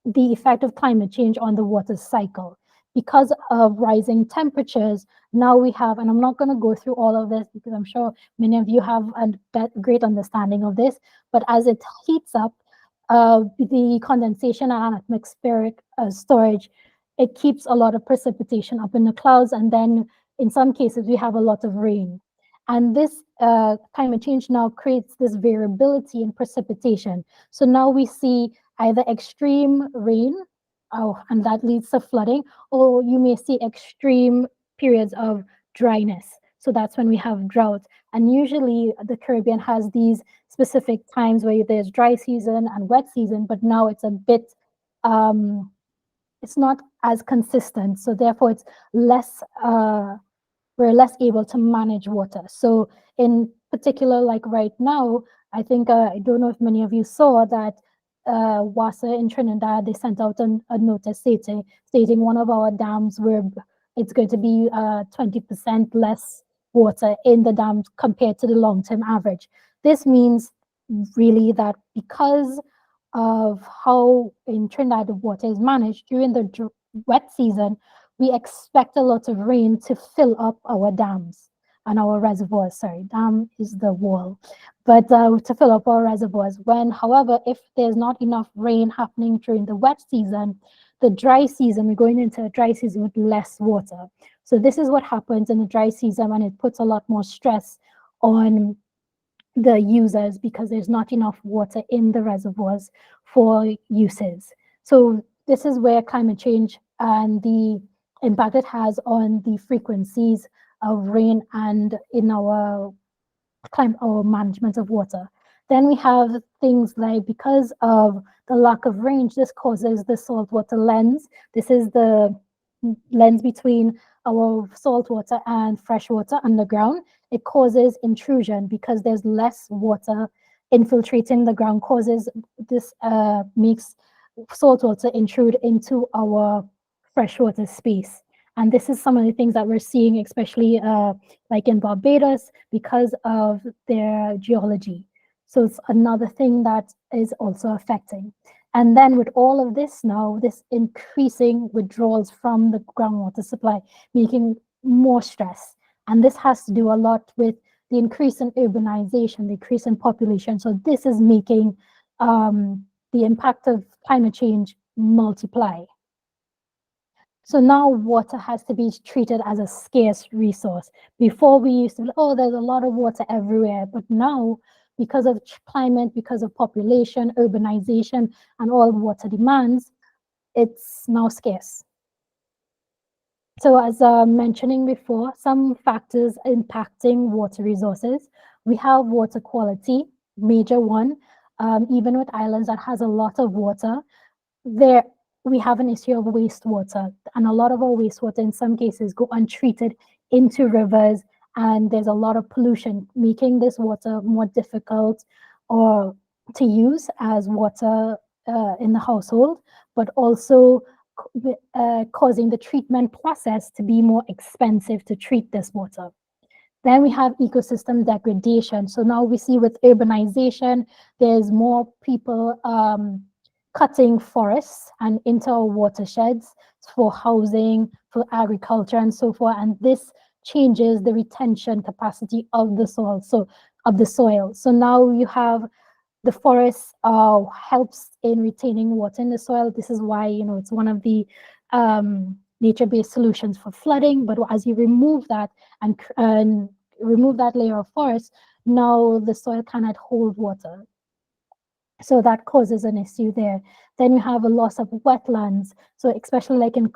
[SPEAKER 3] the effect of climate change on the water cycle. Because of rising temperatures, now we have, and I'm not going to go through all of this because I'm sure many of you have a great understanding of this, but as it heats up, the condensation and atmospheric storage, it keeps a lot of precipitation up in the clouds, and then in some cases we have a lot of rain. And this climate change now creates this variability in precipitation. So now we see either extreme rain, and that leads to flooding, or you may see extreme periods of dryness. So that's when we have drought. And usually the Caribbean has these specific times where there's dry season and wet season, but now it's a bit, it's not as consistent. So therefore it's less, we're less able to manage water. So in particular, like right now, I think, I don't know if many of you saw that WASA in Trinidad, they sent out a notice stating one of our dams where it's going to be 20% less water in the dams compared to the long-term average. This means really that because of how in Trinidad the water is managed during the wet season, we expect a lot of rain to fill up our dams and our reservoirs. Sorry, dam is the wall, but to fill up our reservoirs. When, however, if there's not enough rain happening during the wet season, the dry season, we're going into a dry season with less water. So this is what happens in the dry season, and it puts a lot more stress on the users because there's not enough water in the reservoirs for uses. So this is where climate change and the impact it has on the frequencies of rain and in our management of water. Then we have things like, because of the lack of range, this causes the saltwater lens. This is the lens between our saltwater and freshwater underground. It causes intrusion because there's less water infiltrating the ground, causes this makes saltwater intrude into our freshwater space. And this is some of the things that we're seeing, especially like in Barbados, because of their geology. So it's another thing that is also affecting. And then with all of this now, this increasing withdrawals from the groundwater supply, making more stress. And this has to do a lot with the increase in urbanization, the increase in population. So this is making the impact of climate change multiply. So now water has to be treated as a scarce resource. Before we used to, oh, there's a lot of water everywhere. But now, because of climate, because of population, urbanization, and all water demands, it's now scarce. So as mentioning before, some factors impacting water resources. We have water quality, major one. Even with islands that has a lot of water, there we have an issue of wastewater, and a lot of our wastewater in some cases go untreated into rivers, and there's a lot of pollution, making this water more difficult or to use as water in the household, but also causing the treatment process to be more expensive to treat this water. Then we have ecosystem degradation. So now we see with urbanization, there's more people cutting forests and into our watersheds for housing, for agriculture, and so forth. And this changes the retention capacity of the soil. So now you have the forest helps in retaining water in the soil. This is why, you know, it's one of the nature-based solutions for flooding. But as you remove that and remove that layer of forest, now the soil cannot hold water. So that causes an issue there. Then you have a loss of wetlands. So especially like in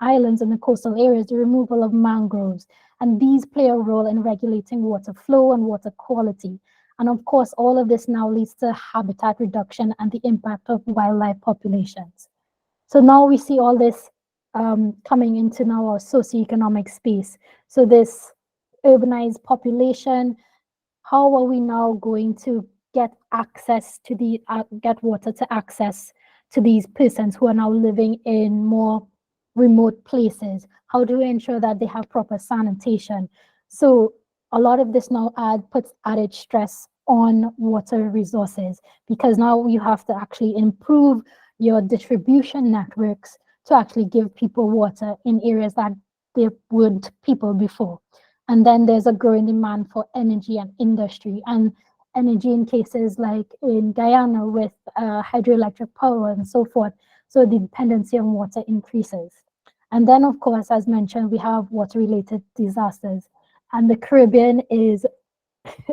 [SPEAKER 3] islands and the coastal areas, the removal of mangroves. And these play a role in regulating water flow and water quality. And of course, all of this now leads to habitat reduction and the impact of wildlife populations. So now we see all this coming into now our socioeconomic space. So this urbanized population, how are we now going to get access to get water to access to these persons who are now living in more remote places? How do we ensure that they have proper sanitation? So a lot of this now puts added stress on water resources, because now you have to actually improve your distribution networks to actually give people water in areas that there weren't people before. And then there's a growing demand for energy and industry, and energy in cases like in Guyana with hydroelectric power and so forth. So the dependency on water increases. And then, of course, as mentioned, we have water-related disasters. And the Caribbean is,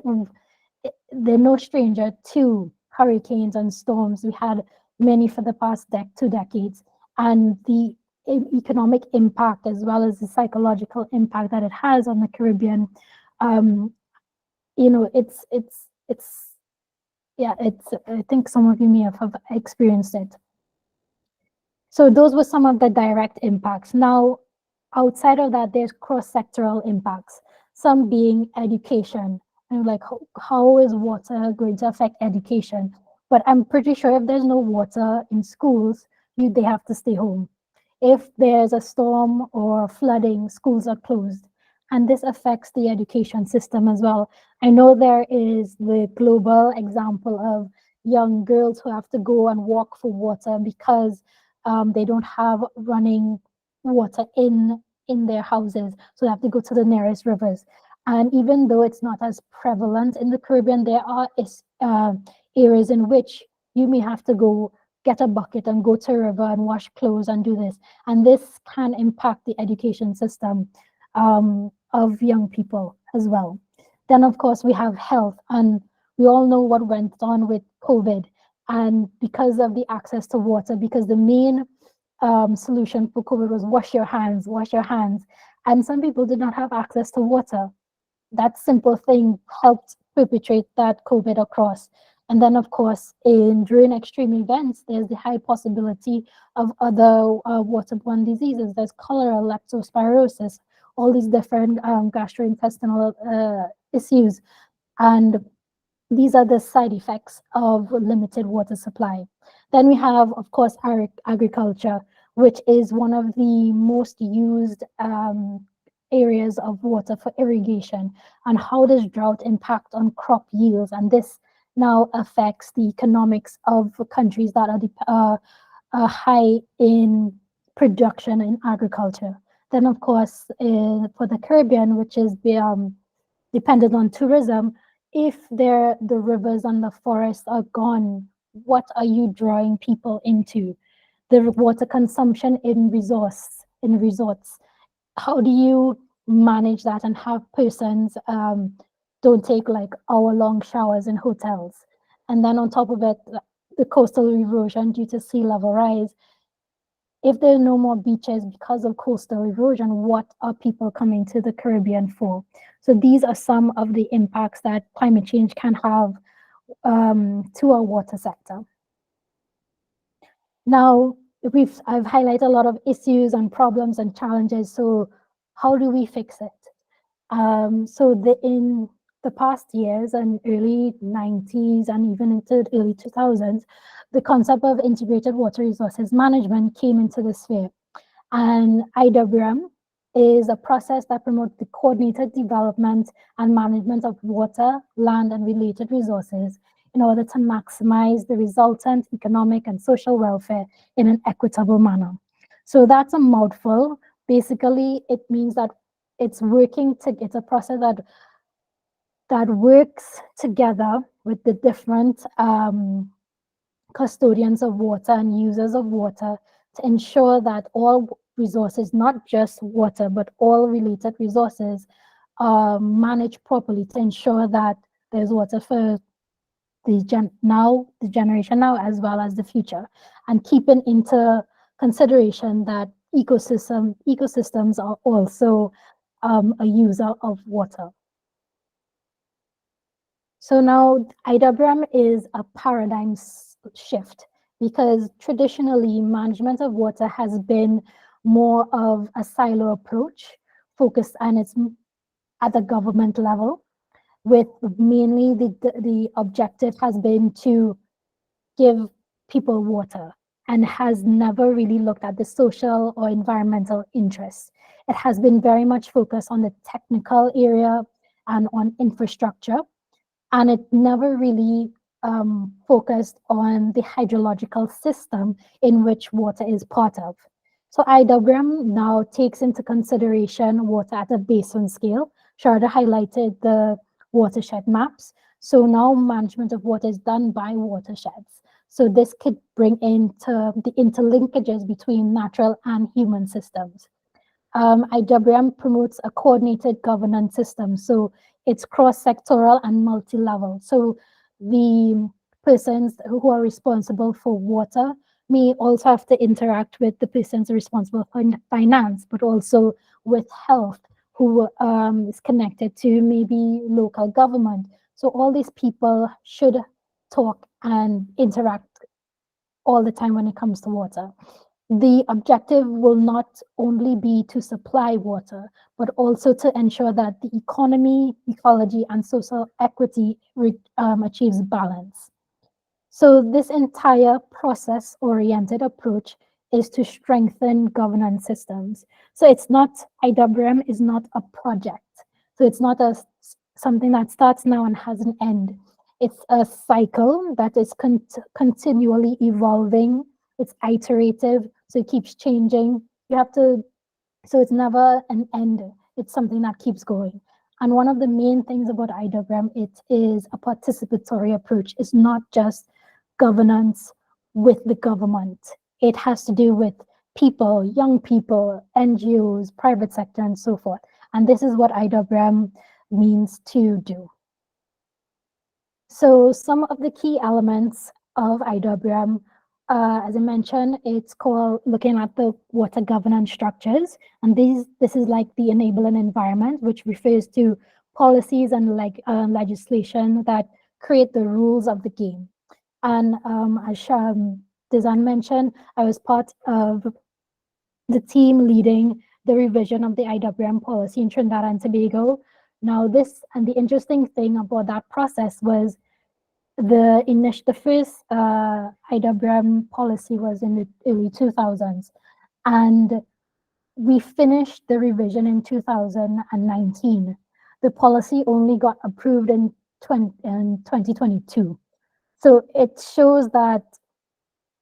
[SPEAKER 3] they're no stranger to hurricanes and storms. We had many for the past 2 decades. And the economic impact, as well as the psychological impact that it has on the Caribbean, you know, I think some of you may have experienced it. So those were some of the direct impacts. Now, outside of that, there's cross-sectoral impacts, some being education. And like, how is water going to affect education? But I'm pretty sure if there's no water in schools, they have to stay home. If there's a storm or flooding, schools are closed. And this affects the education system as well. I know there is the global example of young girls who have to go and walk for water because they don't have running water in their houses. So they have to go to the nearest rivers. And even though it's not as prevalent in the Caribbean, there are areas in which you may have to go get a bucket and go to a river and wash clothes and do this. And this can impact the education system of young people as well. Then, of course, we have health, and we all know what went on with COVID. And because of the access to water, because the main solution for COVID was wash your hands. And some people did not have access to water. That simple thing helped perpetrate that COVID across. And then, of course, during extreme events, there's the high possibility of other waterborne diseases. There's cholera, leptospirosis, all these different gastrointestinal issues. And these are the side effects of limited water supply. Then we have, of course, agriculture, which is one of the most used areas of water for irrigation. And how does drought impact on crop yields? And this now affects the economics of countries that are high in production in agriculture. Then, of course, for the Caribbean, which is dependent on tourism, if the rivers and the forests are gone, what are you drawing people into? The water consumption in resorts. How do you manage that and have persons don't take like hour-long showers in hotels? And then on top of it, the coastal erosion due to sea level rise. If there are no more beaches because of coastal erosion, what are people coming to the Caribbean for? So these are some of the impacts that climate change can have to our water sector. Now, I've highlighted a lot of issues and problems and challenges. So how do we fix it? In the past years and early 90s and even into the early 2000s, the concept of integrated water resources management came into the sphere. And IWM is a process that promotes the coordinated development and management of water, land, and related resources in order to maximize the resultant economic and social welfare in an equitable manner. So that's a mouthful. Basically, it means that it's a process that works together with the different custodians of water and users of water to ensure that all resources, not just water, but all related resources are managed properly to ensure that there's water for the generation now, as well as the future, and keeping into consideration that ecosystems are also a user of water. So now IWM is a paradigm shift, because traditionally management of water has been more of a silo approach, focused, and it's at the government level, with mainly the objective has been to give people water, and has never really looked at the social or environmental interests. It has been very much focused on the technical area and on infrastructure, and it never really focused on the hydrological system in which water is part of. So IWM now takes into consideration water at a basin scale. Sharda highlighted the watershed maps. So now management of water is done by watersheds. So this could bring into the interlinkages between natural and human systems. IWM promotes a coordinated governance system. So it's cross-sectoral and multi-level. So the persons who are responsible for water may also have to interact with the persons responsible for finance, but also with health, who is connected to maybe local government. So all these people should talk and interact all the time when it comes to water. The objective will not only be to supply water, but also to ensure that the economy, ecology, and social equity achieves balance. So this entire process-oriented approach is to strengthen governance systems. So it's not, IWM is not a project. So it's not something that starts now and has an end. It's a cycle that is continually evolving. It's iterative, so it keeps changing. So it's never an end. It's something that keeps going. And one of the main things about IWM, it is a participatory approach. It's not just governance with the government. It has to do with people, young people, NGOs, private sector, and so forth. And this is what IWM means to do. So some of the key elements of IWM, as I mentioned, it's called looking at the water governance structures. And this is like the enabling environment, which refers to policies and legislation that create the rules of the game. And as Dizzanne mentioned, I was part of the team leading the revision of the IWM policy in Trinidad and Tobago. Now, the interesting thing about that process was the first IWM policy was in the early 2000s, and we finished the revision in 2019. The policy only got approved in 2022. So it shows that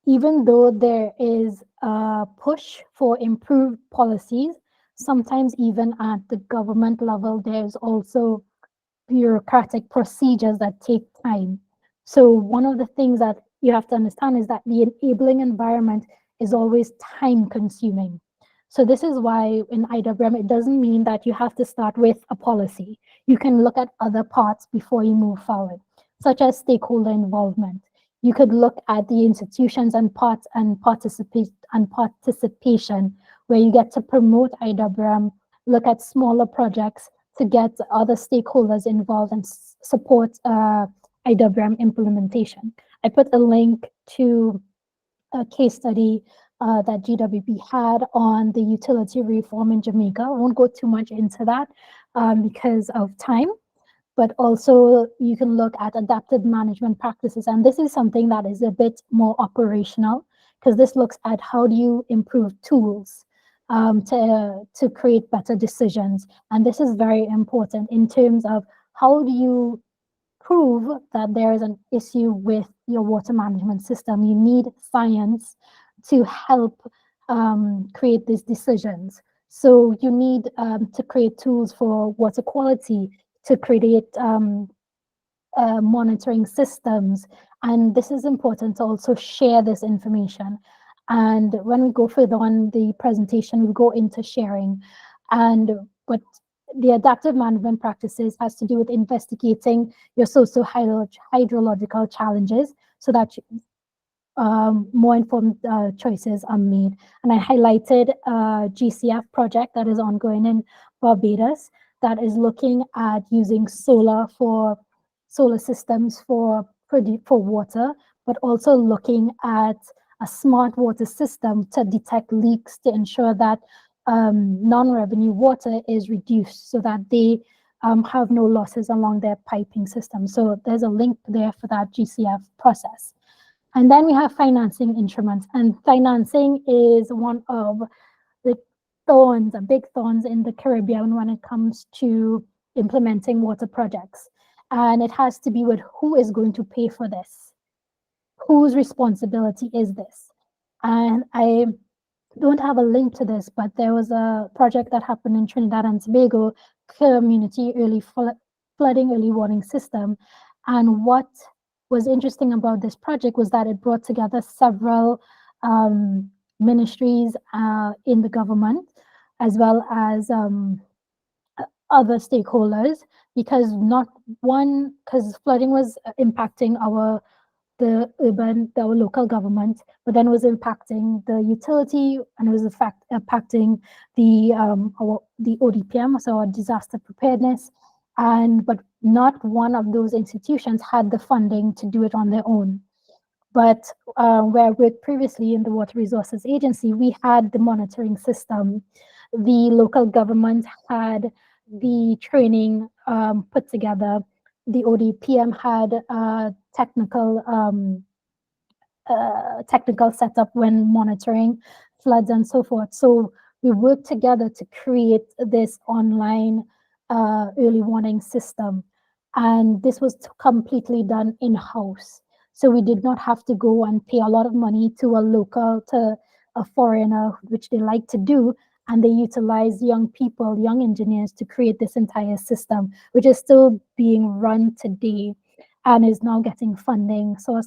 [SPEAKER 3] even though there is a push for improved policies, sometimes even at the government level, there's also bureaucratic procedures that take time. So one of the things that you have to understand is that the enabling environment is always time consuming. So this is why in IWM, it doesn't mean that you have to start with a policy. You can look at other parts before you move forward, such as stakeholder involvement. You could look at the institutions and participation, where you get to promote IWM, look at smaller projects to get other stakeholders involved and support IWM implementation. I put a link to a case study that GWB had on the utility reform in Jamaica. I won't go too much into that because of time, but also you can look at adaptive management practices. And this is something that is a bit more operational, because this looks at how do you improve tools to create better decisions. And this is very important in terms of how do you prove that there is an issue with your water management system. You need science to help create these decisions. So you need to create tools for water quality, to create monitoring systems. And this is important to also share this information. And when we go further on the presentation, we go into sharing. And what the adaptive management practices has to do with investigating your socio-hydrological challenges so that more informed choices are made. And I highlighted a GCF project that is ongoing in Barbados that is looking at using solar systems for water, but also looking at a smart water system to detect leaks to ensure that non-revenue water is reduced so that they have no losses along their piping system. So there's a link there for that GCF process. And then we have financing instruments, and financing is one of the big thorns in the Caribbean when it comes to implementing water projects. And it has to be with who is going to pay for this? Whose responsibility is this? And I don't have a link to this, but there was a project that happened in Trinidad and Tobago, community flooding early warning system. And what was interesting about this project was that it brought together several ministries in the government, as well as other stakeholders, because flooding was impacting our local government, but then was impacting the utility, and it was impacting the ODPM, so our disaster preparedness. But not one of those institutions had the funding to do it on their own. But where we previously in the Water Resources Agency, we had the monitoring system. The local government had the training put together. The ODPM had technical setup when monitoring floods and so forth. So we worked together to create this online early warning system. And this was completely done in-house. So we did not have to go and pay a lot of money to a foreigner, which they like to do. And they utilize young people, young engineers to create this entire system, which is still being run today and is now getting funding. So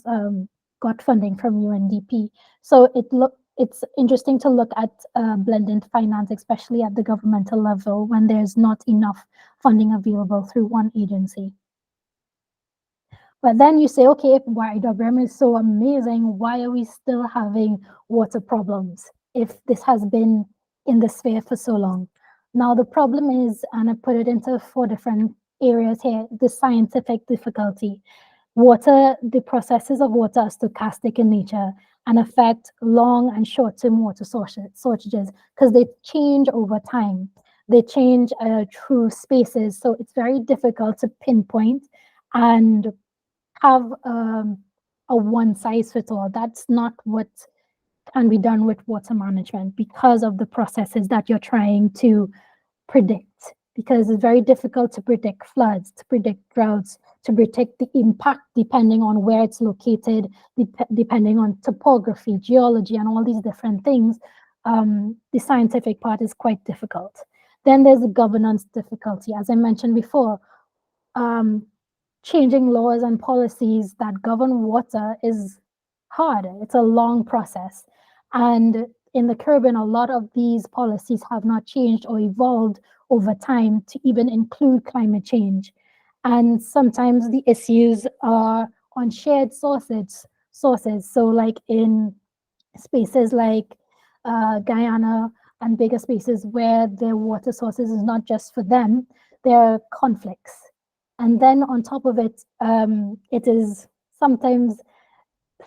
[SPEAKER 3] got funding from UNDP. So it's interesting to look at blended finance, especially at the governmental level, when there's not enough funding available through one agency. But then you say, okay, if IWM is so amazing, why are we still having water problems if this has been in the sphere for so long? Now, the problem is, and I put it into 4 different areas here, the scientific difficulty. Water, the processes of water are stochastic in nature and affect long and short-term water shortages because they change over time. They change through spaces, so it's very difficult to pinpoint and have a one-size-fits-all. That's not what can be done with water management because of the processes that you're trying to predict, because it's very difficult to predict floods, to predict droughts, to predict the impact depending on where it's located, depending on topography, geology, and all these different things. The scientific part is quite difficult. Then there's the governance difficulty. As I mentioned before, changing laws and policies that govern water is hard. It's a long process. And in the Caribbean, a lot of these policies have not changed or evolved over time to even include climate change. And sometimes the issues are on shared sources. So like in spaces like Guyana and bigger spaces where their water sources is not just for them, there are conflicts. And then on top of it, it is sometimes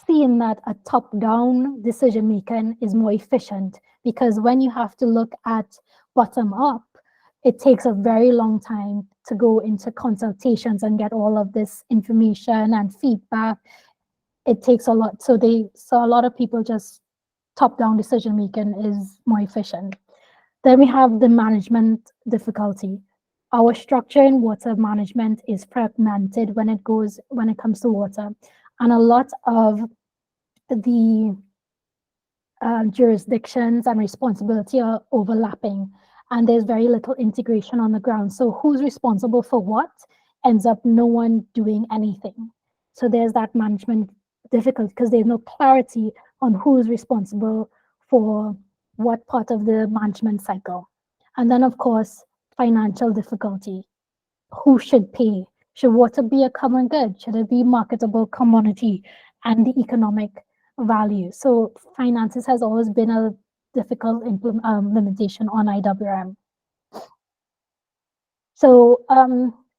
[SPEAKER 3] seen that a top-down decision making is more efficient, because when you have to look at bottom up, it takes a very long time to go into consultations and get all of this information and feedback. It takes a lot. So a lot of people just top-down decision making is more efficient. Then we have the management difficulty. Our structure in water management is fragmented when it comes to water. And a lot of the jurisdictions and responsibility are overlapping, and there's very little integration on the ground. So who's responsible for what ends up no one doing anything. So there's that management difficulty because there's no clarity on who's responsible for what part of the management cycle. And then, of course, financial difficulty. Who should pay? Should water be a common good? Should it be marketable commodity? And the economic value. So finances has always been a difficult limitation on IWM. So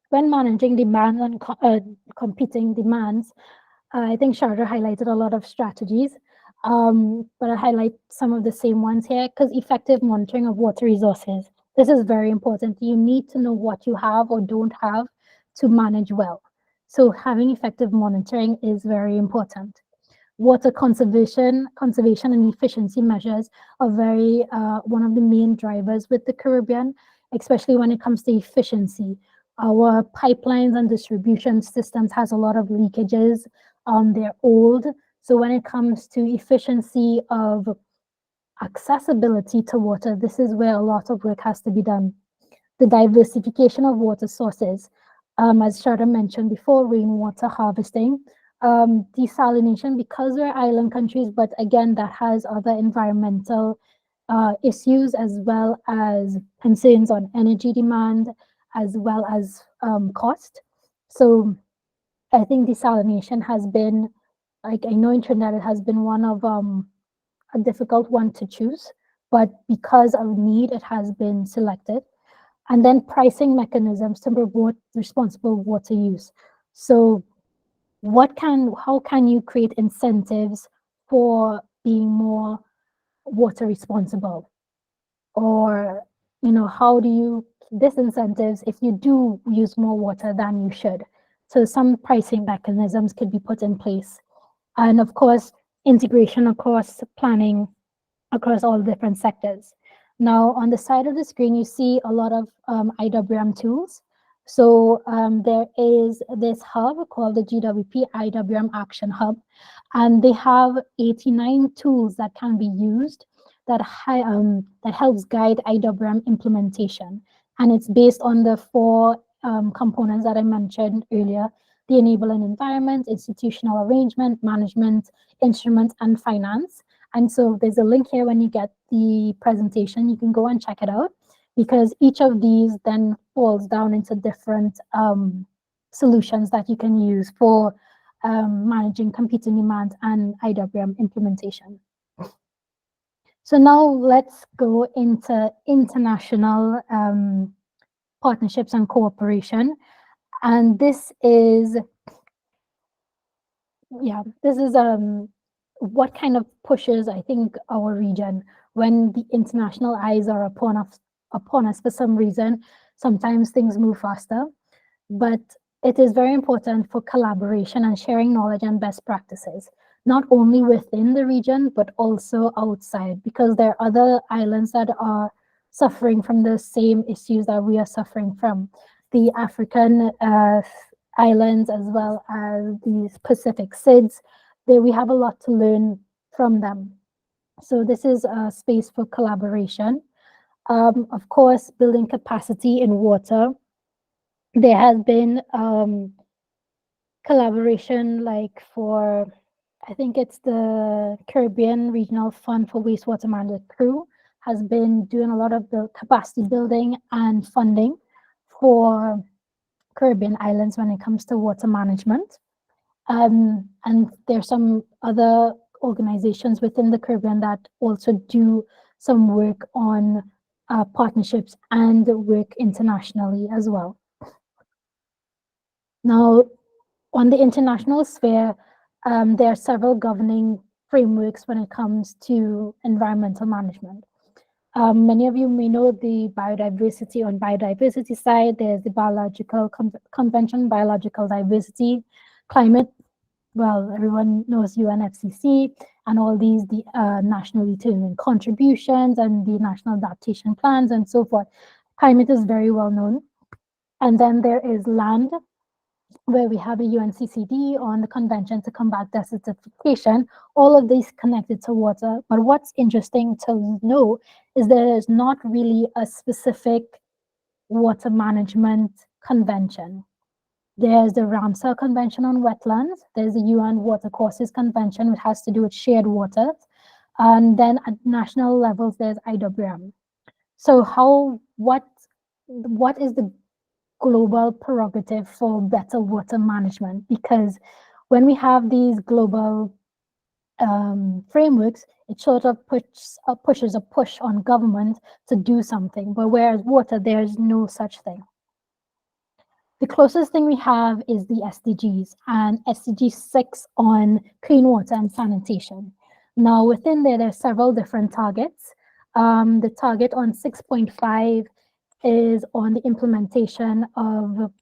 [SPEAKER 3] when managing demand and competing demands, I think Sharda highlighted a lot of strategies, but I highlight some of the same ones here, because effective monitoring of water resources. This is very important. You need to know what you have or don't have to manage well. So having effective monitoring is very important. Water conservation and efficiency measures are very one of the main drivers with the Caribbean, especially when it comes to efficiency. Our pipelines and distribution systems has a lot of leakages. They're old. So when it comes to efficiency of accessibility to water, this is where a lot of work has to be done. The diversification of water sources, as Sharda mentioned before, rainwater harvesting, desalination, because we're island countries, but again, that has other environmental issues, as well as concerns on energy demand, as well as cost. So I think desalination has been, like, I know in Trinidad, it has been one of a difficult one to choose, but because of need, it has been selected. And then pricing mechanisms to promote responsible water use. So how can you create incentives for being more water responsible? Or, how do you disincentives if you do use more water than you should? So some pricing mechanisms could be put in place. And of course, integration across planning across all different sectors. Now, on the side of the screen, you see a lot of IWM tools. So there is this hub called the GWP IWM Action Hub, and they have 89 tools that can be used that helps guide IWM implementation. And it's based on the 4 components that I mentioned earlier: the enabling environment, institutional arrangement, management, instruments, and finance. And so there's a link here when you get the presentation. You can go and check it out, because each of these then falls down into different solutions that you can use for managing competing demand and IWM implementation. So now let's go into international partnerships and cooperation. And this is what kind of pushes, I think, our region when the international eyes are upon us for some reason. Sometimes things move faster, but it is very important for collaboration and sharing knowledge and best practices, not only within the region, but also outside, because there are other islands that are suffering from the same issues that we are suffering from. The African islands, as well as the Pacific SIDS, we have a lot to learn from them. So this is a space for collaboration. Of course, building capacity in water. There has been collaboration, like for, I think it's the Caribbean Regional Fund for Wastewater Management Crew has been doing a lot of the capacity building and funding for Caribbean islands when it comes to water management. And there's some other organizations within the Caribbean that also do some work on partnerships and work internationally as well. Now, on the international sphere, there are several governing frameworks when it comes to environmental management. Many of you may know the biodiversity. On biodiversity side, there's the biological convention, biological diversity, climate. Well, everyone knows UNFCCC and all these, the national determined contributions and the national adaptation plans and so forth. Climate is very well known. And then there is land, where we have a UNCCD on the Convention to Combat Desertification, all of these connected to water. But what's interesting to know is there is not really a specific water management convention. There's the Ramsar Convention on Wetlands. There's the UN Water Courses Convention, which has to do with shared waters. And then at national levels, there's IWM. So what is the global prerogative for better water management? Because when we have these global frameworks, it sort of pushes a push on government to do something. But whereas water, there's no such thing. The closest thing we have is the SDGs, and SDG 6 on clean water and sanitation. Now, within there are several different targets. The target on 6.5 is on the implementation of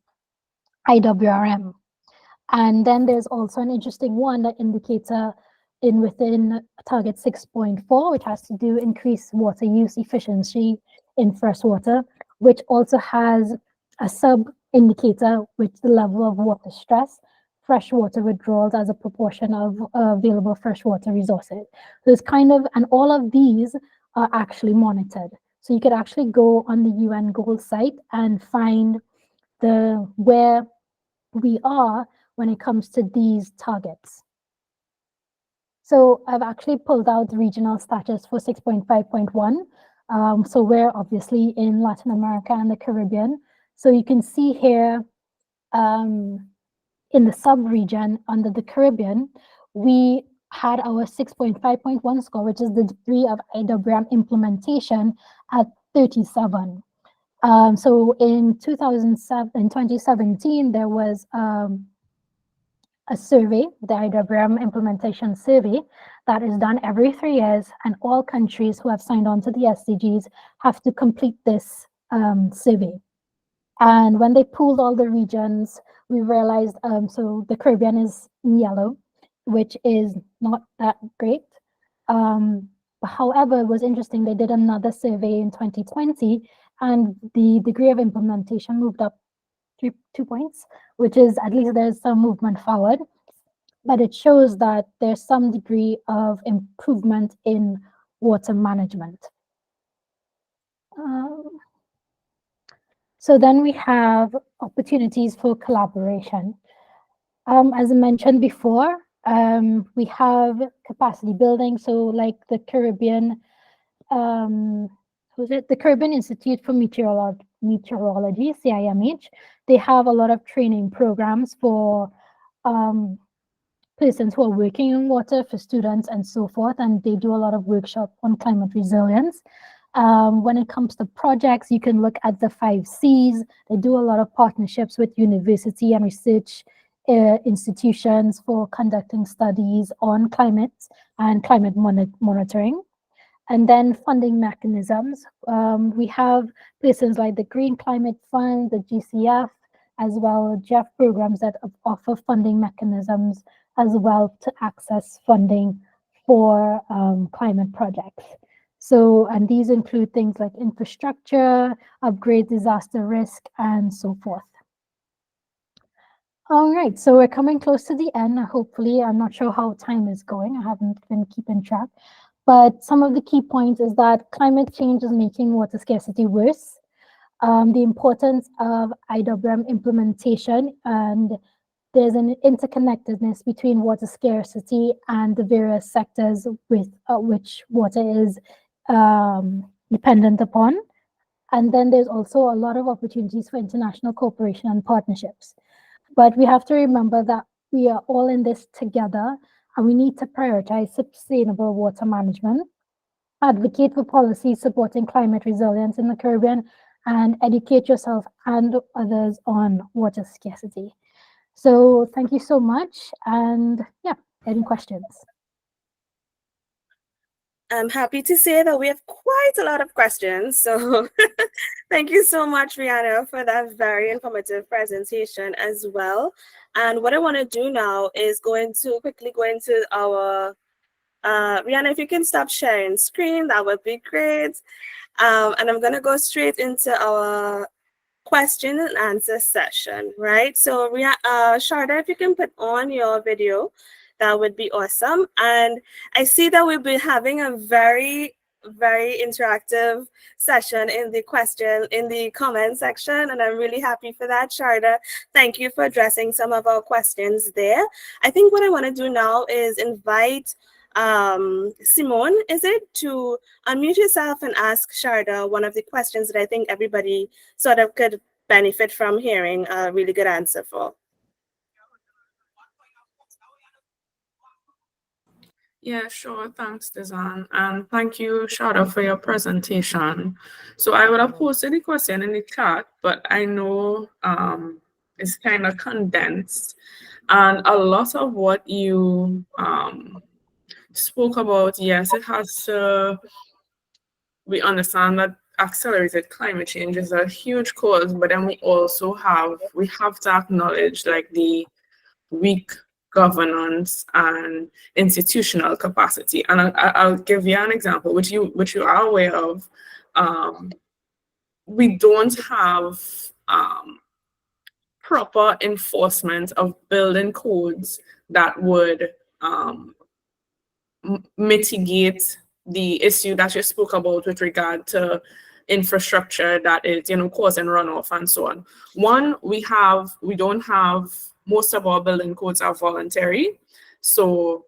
[SPEAKER 3] IWRM. And then there's also an interesting one, that indicator within target 6.4, which has to do increase water use efficiency in freshwater, which also has a sub indicator, which the level of water stress, freshwater withdrawals as a proportion of available freshwater resources. So it's kind of, and all of these are actually monitored. So you could actually go on the UN goals site and find where we are when it comes to these targets. So I've actually pulled out the regional status for 6.5.1. So we're obviously in Latin America and the Caribbean. So you can see here in the sub-region under the Caribbean, we had our 6.5.1 score, which is the degree of IWM implementation, at 37. So in 2017, there was a survey, the IWM implementation survey, that is done every 3 years, and all countries who have signed on to the SDGs have to complete this survey. And when they pooled all the regions, we realized, so the Caribbean is in yellow, which is not that great. However, it was interesting, they did another survey in 2020, and the degree of implementation moved up 2 points, which is, at least there's some movement forward, but it shows that there's some degree of improvement in water management. So then we have opportunities for collaboration. As I mentioned before, we have capacity building. So like the Caribbean, the Caribbean Institute for Meteorology, CIMH, they have a lot of training programs for persons who are working in water, for students and so forth, and they do a lot of workshop on climate resilience. When it comes to projects, you can look at the 5 Cs. They do a lot of partnerships with university and research institutions for conducting studies on climate and climate monitoring. And then funding mechanisms. We have places like the Green Climate Fund, the GCF, as well as GEF programs that offer funding mechanisms as well to access funding for climate projects. So, and these include things like infrastructure, upgrade disaster risk, and so forth. All right, so we're coming close to the end. Hopefully, I'm not sure how time is going. I haven't been keeping track. But some of the key points is that climate change is making water scarcity worse. The importance of IWM implementation, and there's an interconnectedness between water scarcity and the various sectors with which water is dependent upon. And then there's also a lot of opportunities for international cooperation and partnerships. But we have to remember that we are all in this together, and we need to prioritize sustainable water management, advocate for policies supporting climate resilience in the Caribbean, and educate yourself and others on water scarcity. So thank you so much. And yeah, any questions?
[SPEAKER 1] I'm happy to say that we have quite a lot of questions. So thank you so much, Rianna, for that very informative presentation as well. And what I want to do now is quickly go into our, Rianna, if you can stop sharing screen, that would be great. And I'm going to go straight into our question and answer session, right? So Sharda, if you can put on your video, that would be awesome. And I see that we'll be having a very, very interactive session in the comment section, and I'm really happy for that, Sharda. Thank you for addressing some of our questions there. I think what I want to do now is invite Simone, is it, to unmute yourself and ask Sharda one of the questions that I think everybody sort of could benefit from hearing a really good answer for.
[SPEAKER 5] Yeah, sure. Thanks, Dizzanne. And thank you, Sharda, for your presentation. So I would have posted the question in the chat, but I know it's kind of condensed. And a lot of what you spoke about, yes, it has to, we understand that accelerated climate change is a huge cause, but then we have to acknowledge like the weak governance and institutional capacity. And I'll give you an example, which you are aware of. We don't have proper enforcement of building codes that would mitigate the issue that you spoke about with regard to infrastructure that is, causing runoff and so on. One, we don't have, most of our building codes are voluntary. So,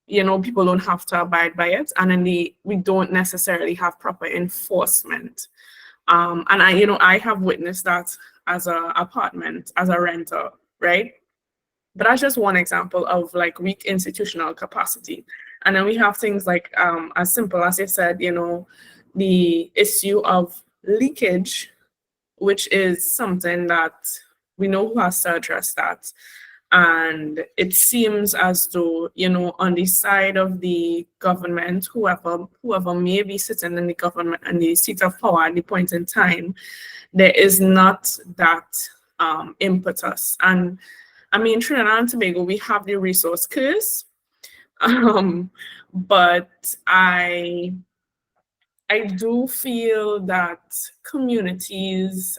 [SPEAKER 5] people don't have to abide by it. And then we don't necessarily have proper enforcement. And I have witnessed that as a renter, right? But that's just one example of like weak institutional capacity. And then we have things like, as simple as you said, the issue of leakage, which is something that we know who has to address that. And it seems as though, on the side of the government, whoever may be sitting in the government and the seat of power at the point in time, there is not that impetus. And I mean, Trinidad and Tobago, we have the resource curse, but I do feel that communities,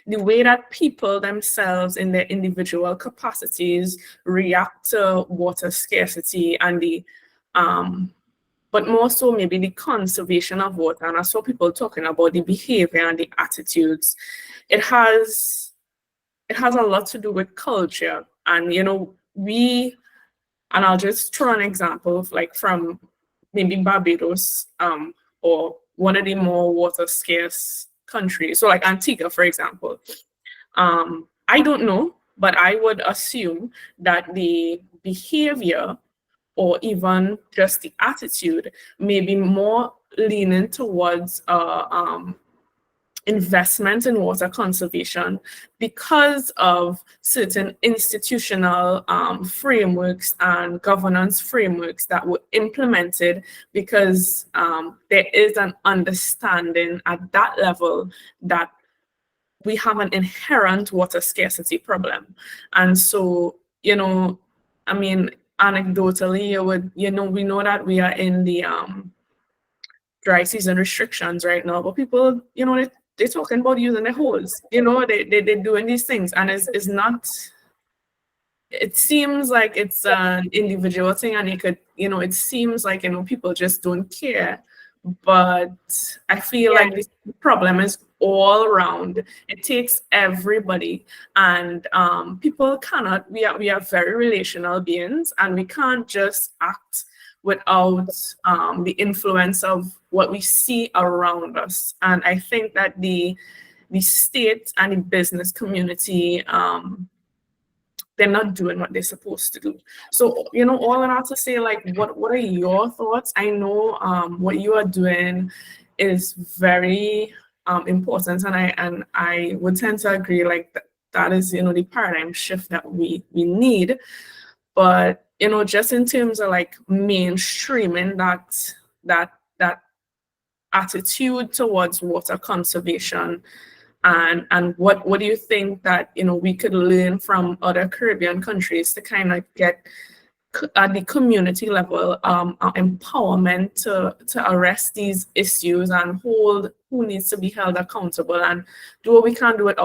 [SPEAKER 5] the way that people themselves in their individual capacities react to water scarcity and but more so maybe the conservation of water, and I saw people talking about the behavior and the attitudes. It has a lot to do with culture. And, and I'll just throw an example of like from maybe Barbados or one of the more water scarce countries. So like Antigua, for example. I don't know, but I would assume that the behavior or even just the attitude may be more leaning towards investment in water conservation because of certain institutional frameworks and governance frameworks that were implemented, because there is an understanding at that level that we have an inherent water scarcity problem. And so, I mean, anecdotally, we know that we are in the dry season restrictions right now, but people, they're talking about using their hose, they're doing these things, and it's not, it seems like it's an individual thing, and it seems like, people just don't care. But I feel like this problem is all around. It takes everybody, and people cannot, we are very relational beings, and we can't just act without the influence of what we see around us. And I think that the state and the business community, they're not doing what they're supposed to do. So, all in all to say, like, what are your thoughts? I know what you are doing is very important, and I would tend to agree, like, that is, the paradigm shift that we need. But, just in terms of like mainstreaming that attitude towards water conservation, and what do you think that we could learn from other Caribbean countries to kind of get at the community level empowerment to arrest these issues and hold who needs to be held accountable, and do what we can do with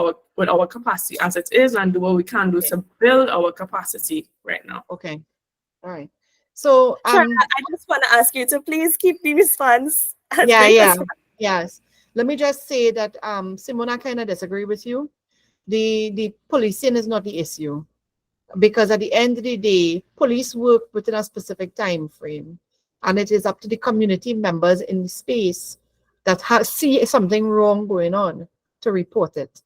[SPEAKER 5] our capacity as it is, and do what we can do to build our capacity right now.
[SPEAKER 2] Okay. All right. So
[SPEAKER 1] Sharda, I just want to ask you to please keep the response as
[SPEAKER 2] yeah,
[SPEAKER 1] brief
[SPEAKER 2] yeah,
[SPEAKER 1] as possible.
[SPEAKER 2] yes. Let me just say that Simona, kind of disagree with you. The policing is not the issue, because at the end of the day, police work within a specific time frame, and it is up to the community members in the space that see something wrong going on to report it.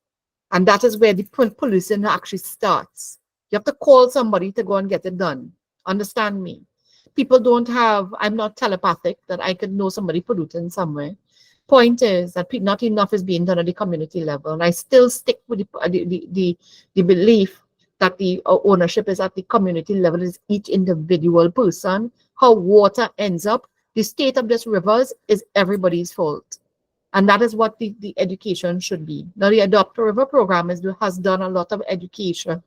[SPEAKER 2] And that is where the policing actually starts. You have to call somebody to go and get it done. Understand me? People don't have, I'm not telepathic that I could know somebody polluting somewhere. Point is that not enough is being done at the community level. And I still stick with the belief that the ownership is at the community level, is each individual person. How water ends up, the state of these rivers is everybody's fault. And that is what the education should be. Now, the Adopt a River program has done a lot of education.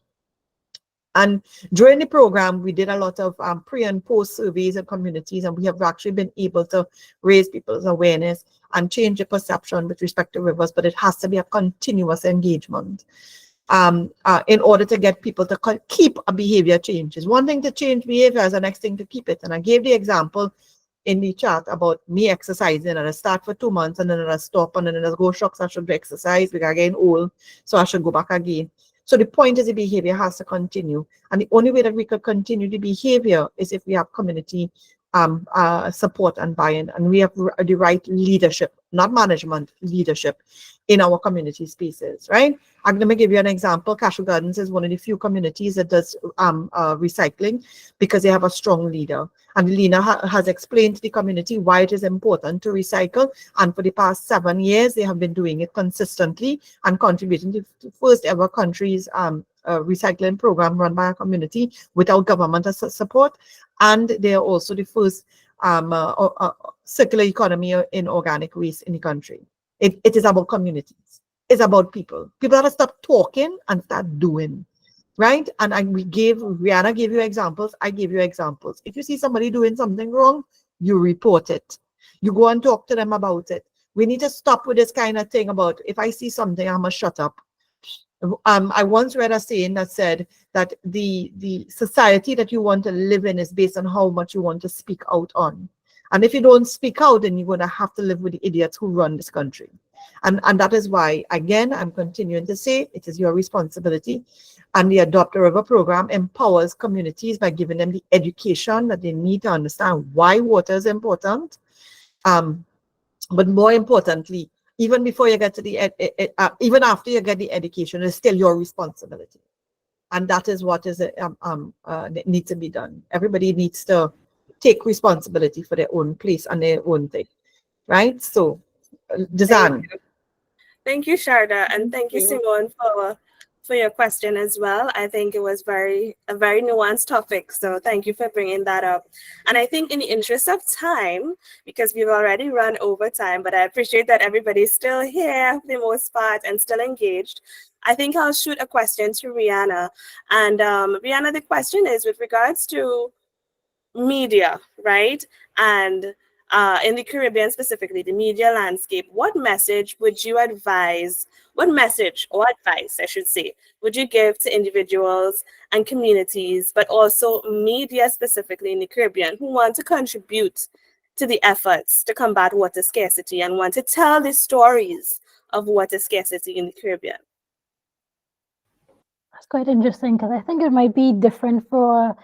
[SPEAKER 2] And during the program, we did a lot of pre and post surveys in communities, and we have actually been able to raise people's awareness and change the perception with respect to rivers, but it has to be a continuous engagement in order to get people to keep a behavior change. It's one thing to change behavior, is the next thing to keep it. And I gave the example in the chat about me exercising, and I start for 2 months, and then I stop, and then I go, shucks, I should do exercise because I'm getting old, so I should go back again. So the point is the behavior has to continue. And the only way that we could continue the behavior is if we have community support and buy-in, and we have the right leadership, not management, leadership in our community spaces, right? I'm going to give you an example. Cashew Gardens is one of the few communities that does recycling because they have a strong leader. And Lena has explained to the community why it is important to recycle. And for the past 7 years, they have been doing it consistently and contributing to the first ever country's recycling program run by a community without government support. And they are also the first circular economy in organic waste in the country. It is about communities. It's about people. People have to stop talking and start doing. Right? And Rianna gave you examples. I gave you examples. If you see somebody doing something wrong, you report it. You go and talk to them about it. We need to stop with this kind of thing about, if I see something, I must shut up. I once read a saying that said that the society that you want to live in is based on how much you want to speak out on. And if you don't speak out, then you're going to have to live with the idiots who run this country. And that is why, again, I'm continuing to say it is your responsibility. And the Adopt a River program empowers communities by giving them the education that they need to understand why water is important. But more importantly, even before you get to even after you get the education, it's still your responsibility. And that is what needs to be done. Everybody needs to take responsibility for their own place and their own thing. right? So, Dizzanne.
[SPEAKER 1] Thank you, Sharda, and thank you, Simone, for your question as well. I think it was a very nuanced topic, so thank you for bringing that up. And I think in the interest of time, because we've already run over time, but I appreciate that everybody's still here for the most part and still engaged. I think I'll shoot a question to Rianna. And Rianna, the question is with regards to media, right? And in the Caribbean specifically, the media landscape, what message would you advise, what message or advice, I should say, would you give to individuals and communities, but also media specifically in the Caribbean who want to contribute to the efforts to combat water scarcity and want to tell the stories of water scarcity in the Caribbean?
[SPEAKER 3] That's quite interesting because I think it might be different for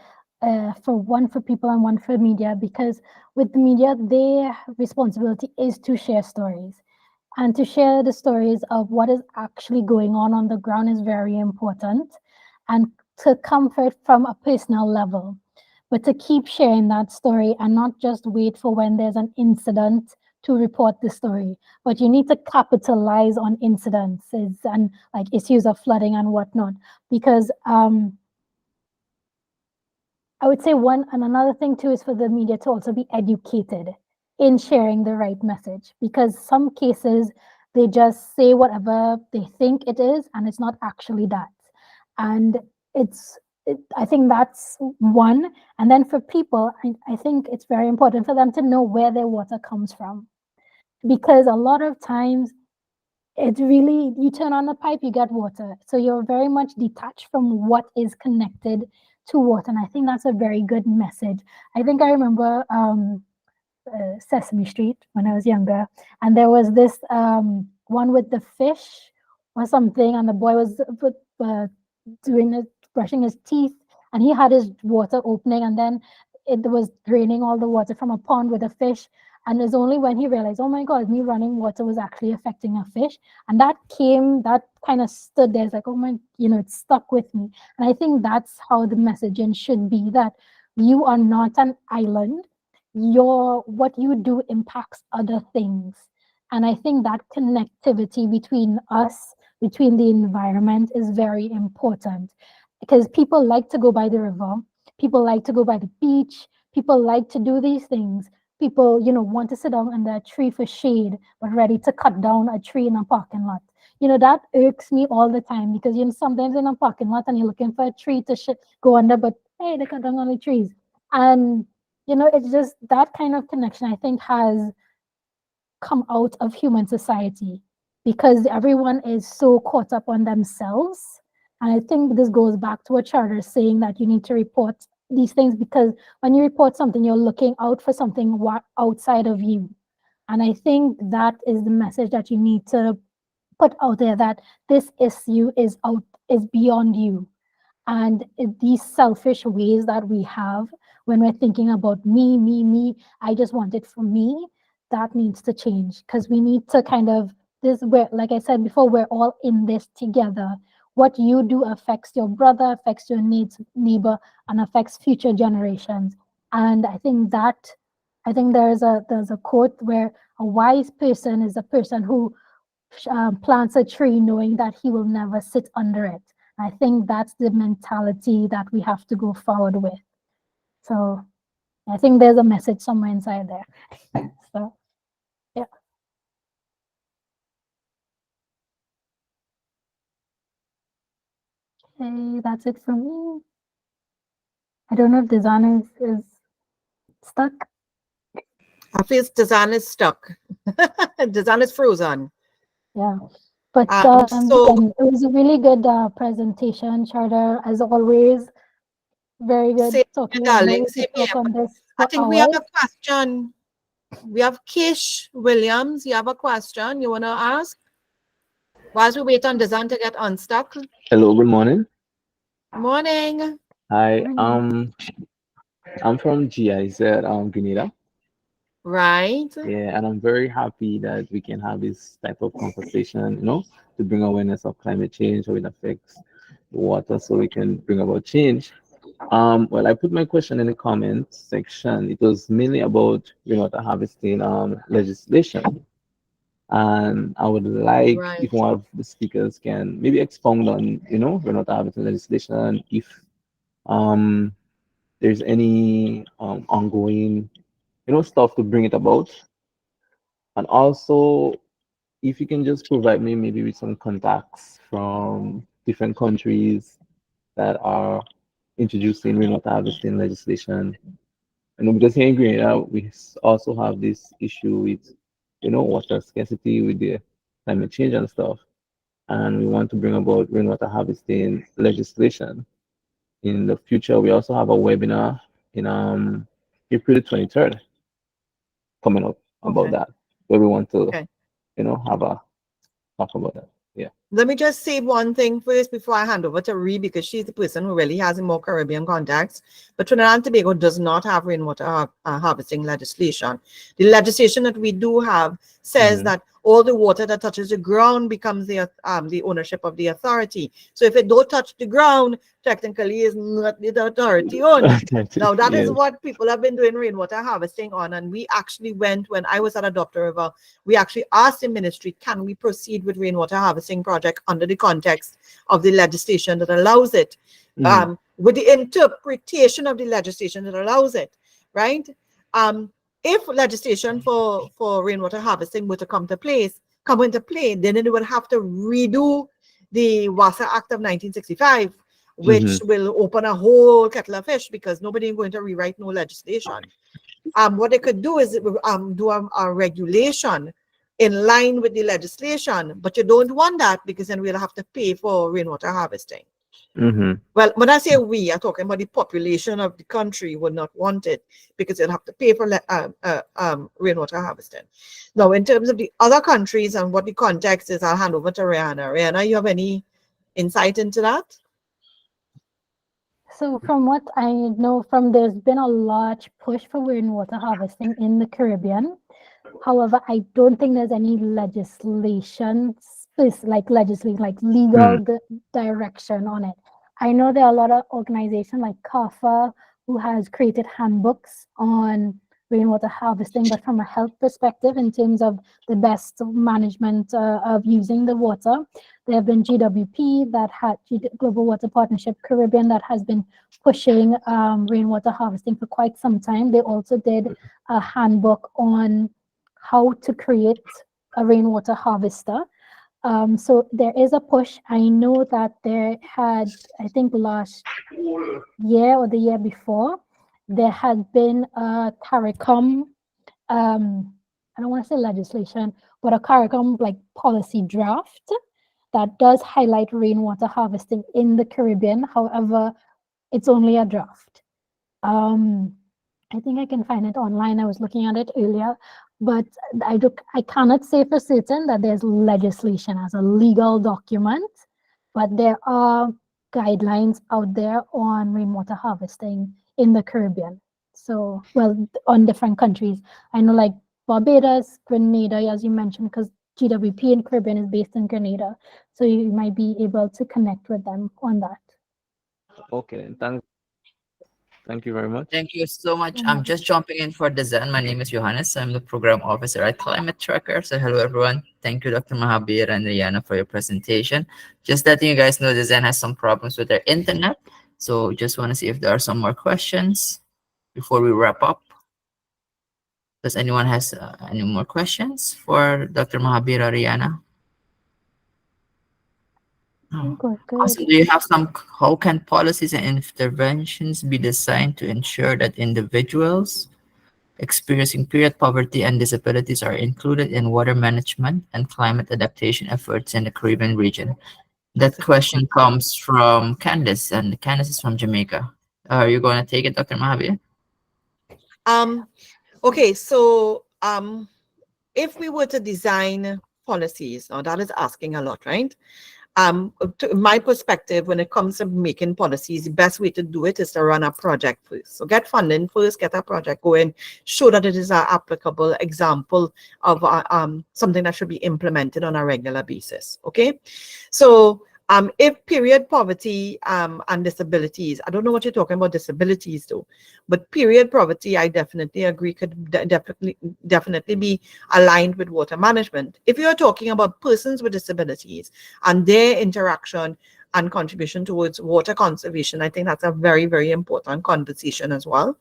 [SPEAKER 3] one for people and one for media, because with the media, their responsibility is to share stories, and to share the stories of what is actually going on the ground is very important, and to comfort from a personal level, but to keep sharing that story and not just wait for when there's an incident to report the story, but you need to capitalize on incidences and like issues of flooding and whatnot, because I would say one and another thing too is for the media to also be educated in sharing the right message, because some cases they just say whatever they think it is and it's not actually that. And I think that's one. And then for people, I think it's very important for them to know where their water comes from, because a lot of times it's really, you turn on the pipe, you get water. So you're very much detached from what is connected to water. And I think that's a very good message. I think I remember Sesame Street when I was younger, and there was this one with the fish or something, and the boy was doing it, brushing his teeth, and he had his water opening, and then it was draining all the water from a pond with a fish. And it's only when he realized, oh my God, me running water was actually affecting a fish. And that kind of stood there. It's like, oh my, it stuck with me. And I think that's how the messaging should be, that you are not an island. What you do impacts other things. And I think that connectivity between us, between the environment is very important, because people like to go by the river. People like to go by the beach. People like to do these things. People, want to sit down under a tree for shade, but ready to cut down a tree in a parking lot. That irks me all the time, because, sometimes in a parking lot and you're looking for a tree to go under, but hey, they cut down all the trees. And, it's just that kind of connection, I think, has come out of human society, because everyone is so caught up on themselves. And I think this goes back to what Sharda is saying, that you need to report these things, because when you report something, you're looking out for something outside of you. And I think that is the message that you need to put out there, that this issue is beyond you. And these selfish ways that we have when we're thinking about me, I just want it for me, that needs to change, because we need to like I said before, we're all in this together. What you do affects your brother, affects your neighbor, and affects future generations. And I think there's a quote where a wise person is a person who plants a tree knowing that he will never sit under it. I think that's the mentality that we have to go forward with. So I think there's a message somewhere inside there. So, yeah. Okay, that's it from me. I don't know if Dizzanne is stuck.
[SPEAKER 2] I feel Dizzanne is stuck. Dizzanne is frozen.
[SPEAKER 3] Yeah. But
[SPEAKER 2] so
[SPEAKER 3] it was a really good presentation, Sharda, as always. Very good talking.
[SPEAKER 2] Darling,
[SPEAKER 3] On this
[SPEAKER 2] I think we have a question. We have Kish Williams. You have a question you want to ask? Whilst we wait on Dizzanne to get unstuck.
[SPEAKER 6] Hello, good morning.
[SPEAKER 2] Morning.
[SPEAKER 6] Hi, I'm from GIZ, Grenada.
[SPEAKER 2] Right.
[SPEAKER 6] Yeah, and I'm very happy that we can have this type of conversation, to bring awareness of climate change, how it affects the water, so we can bring about change. Well, I put my question in the comments section. It was mainly about rainwater harvesting legislation. And I would like if one of the speakers can maybe expound on, rainwater harvesting legislation, if there's any ongoing, stuff to bring it about. And also, if you can just provide me maybe with some contacts from different countries that are introducing rainwater harvesting legislation. Because here in Grenada, we also have this issue with, water scarcity with the climate change and stuff. And we want to bring about rainwater harvesting legislation. In the future, we also have a webinar in April 23rd coming up about that, where we want to, have a talk about that. Yeah.
[SPEAKER 2] Let me just say one thing first before I hand over to Ree, because she's the person who really has more Caribbean contacts. But Trinidad and Tobago does not have rainwater harvesting legislation. The legislation that we do have says that all the water that touches the ground becomes the ownership of the authority. So if it don't touch the ground, technically is not the authority owned. Now that is what people have been doing rainwater harvesting on. And we actually went, when I was at Adopt a River, we actually asked the ministry, can we proceed with rainwater harvesting project under the context of the legislation that allows it, with the interpretation of the legislation that allows it, right? If legislation for rainwater harvesting were to come into play, then it would have to redo the WASA Act of 1965, which will open a whole kettle of fish because nobody is going to rewrite no legislation. What they could do is do a regulation in line with the legislation, but you don't want that because then we'll have to pay for rainwater harvesting. Well, when I say we, I'm talking about the population of the country would not want it because they'll have to pay for rainwater harvesting. Now, in terms of the other countries and what the context is, I'll hand over to Rianna. Rianna, you have any insight into that?
[SPEAKER 3] So from what I know, there's been a large push for rainwater harvesting in the Caribbean. However, I don't think there's any legislation, legal direction on it. I know there are a lot of organizations like CAFA who has created handbooks on rainwater harvesting, but from a health perspective, in terms of the best management of using the water, there have been GWP, Global Water Partnership Caribbean, that has been pushing rainwater harvesting for quite some time. They also did a handbook on how to create a rainwater harvester. So there is a push. I know that there had, I think last year or the year before, there had been a CARICOM, I don't want to say legislation, but a CARICOM policy draft that does highlight rainwater harvesting in the Caribbean. However, it's only a draft. I think I can find it online. I was looking at it earlier, but I cannot say for certain that there's legislation as a legal document, but there are guidelines out there on rainwater harvesting in the Caribbean. So, well, on different countries. I know like Barbados, Grenada, as you mentioned, because GWP in Caribbean is based in Grenada. So you might be able to connect with them on that.
[SPEAKER 6] Okay, thank you very much.
[SPEAKER 7] Thank you so much. I'm just jumping in for Dizzanne. My name is Johannes. I'm the program officer at Climate Tracker. So hello, everyone. Thank you, Dr. Mahabir and Rianna, for your presentation. Just letting you guys know, Dizzanne has some problems with her internet. So just want to see if there are some more questions before we wrap up. Does anyone has any more questions for Dr. Mahabir or Rianna?
[SPEAKER 3] Good.
[SPEAKER 7] Also, do you have how can policies and interventions be designed to ensure that individuals experiencing period poverty and disabilities are included in water management and climate adaptation efforts in the Caribbean region? That question comes from Candice, and Candice is from Jamaica. Are you going to take it, Dr. Mahabir?
[SPEAKER 2] Okay, so if we were to design policies, now that is asking a lot, right? To my perspective, when it comes to making policies, the best way to do it is to run a project first. So get funding first, get a project going, show that it is an applicable example of something that should be implemented on a regular basis. Okay, so If period poverty and disabilities, I don't know what you're talking about disabilities though, but period poverty, I definitely agree could definitely be aligned with water management. If you're talking about persons with disabilities and their interaction and contribution towards water conservation, I think that's a very, very important conversation as well.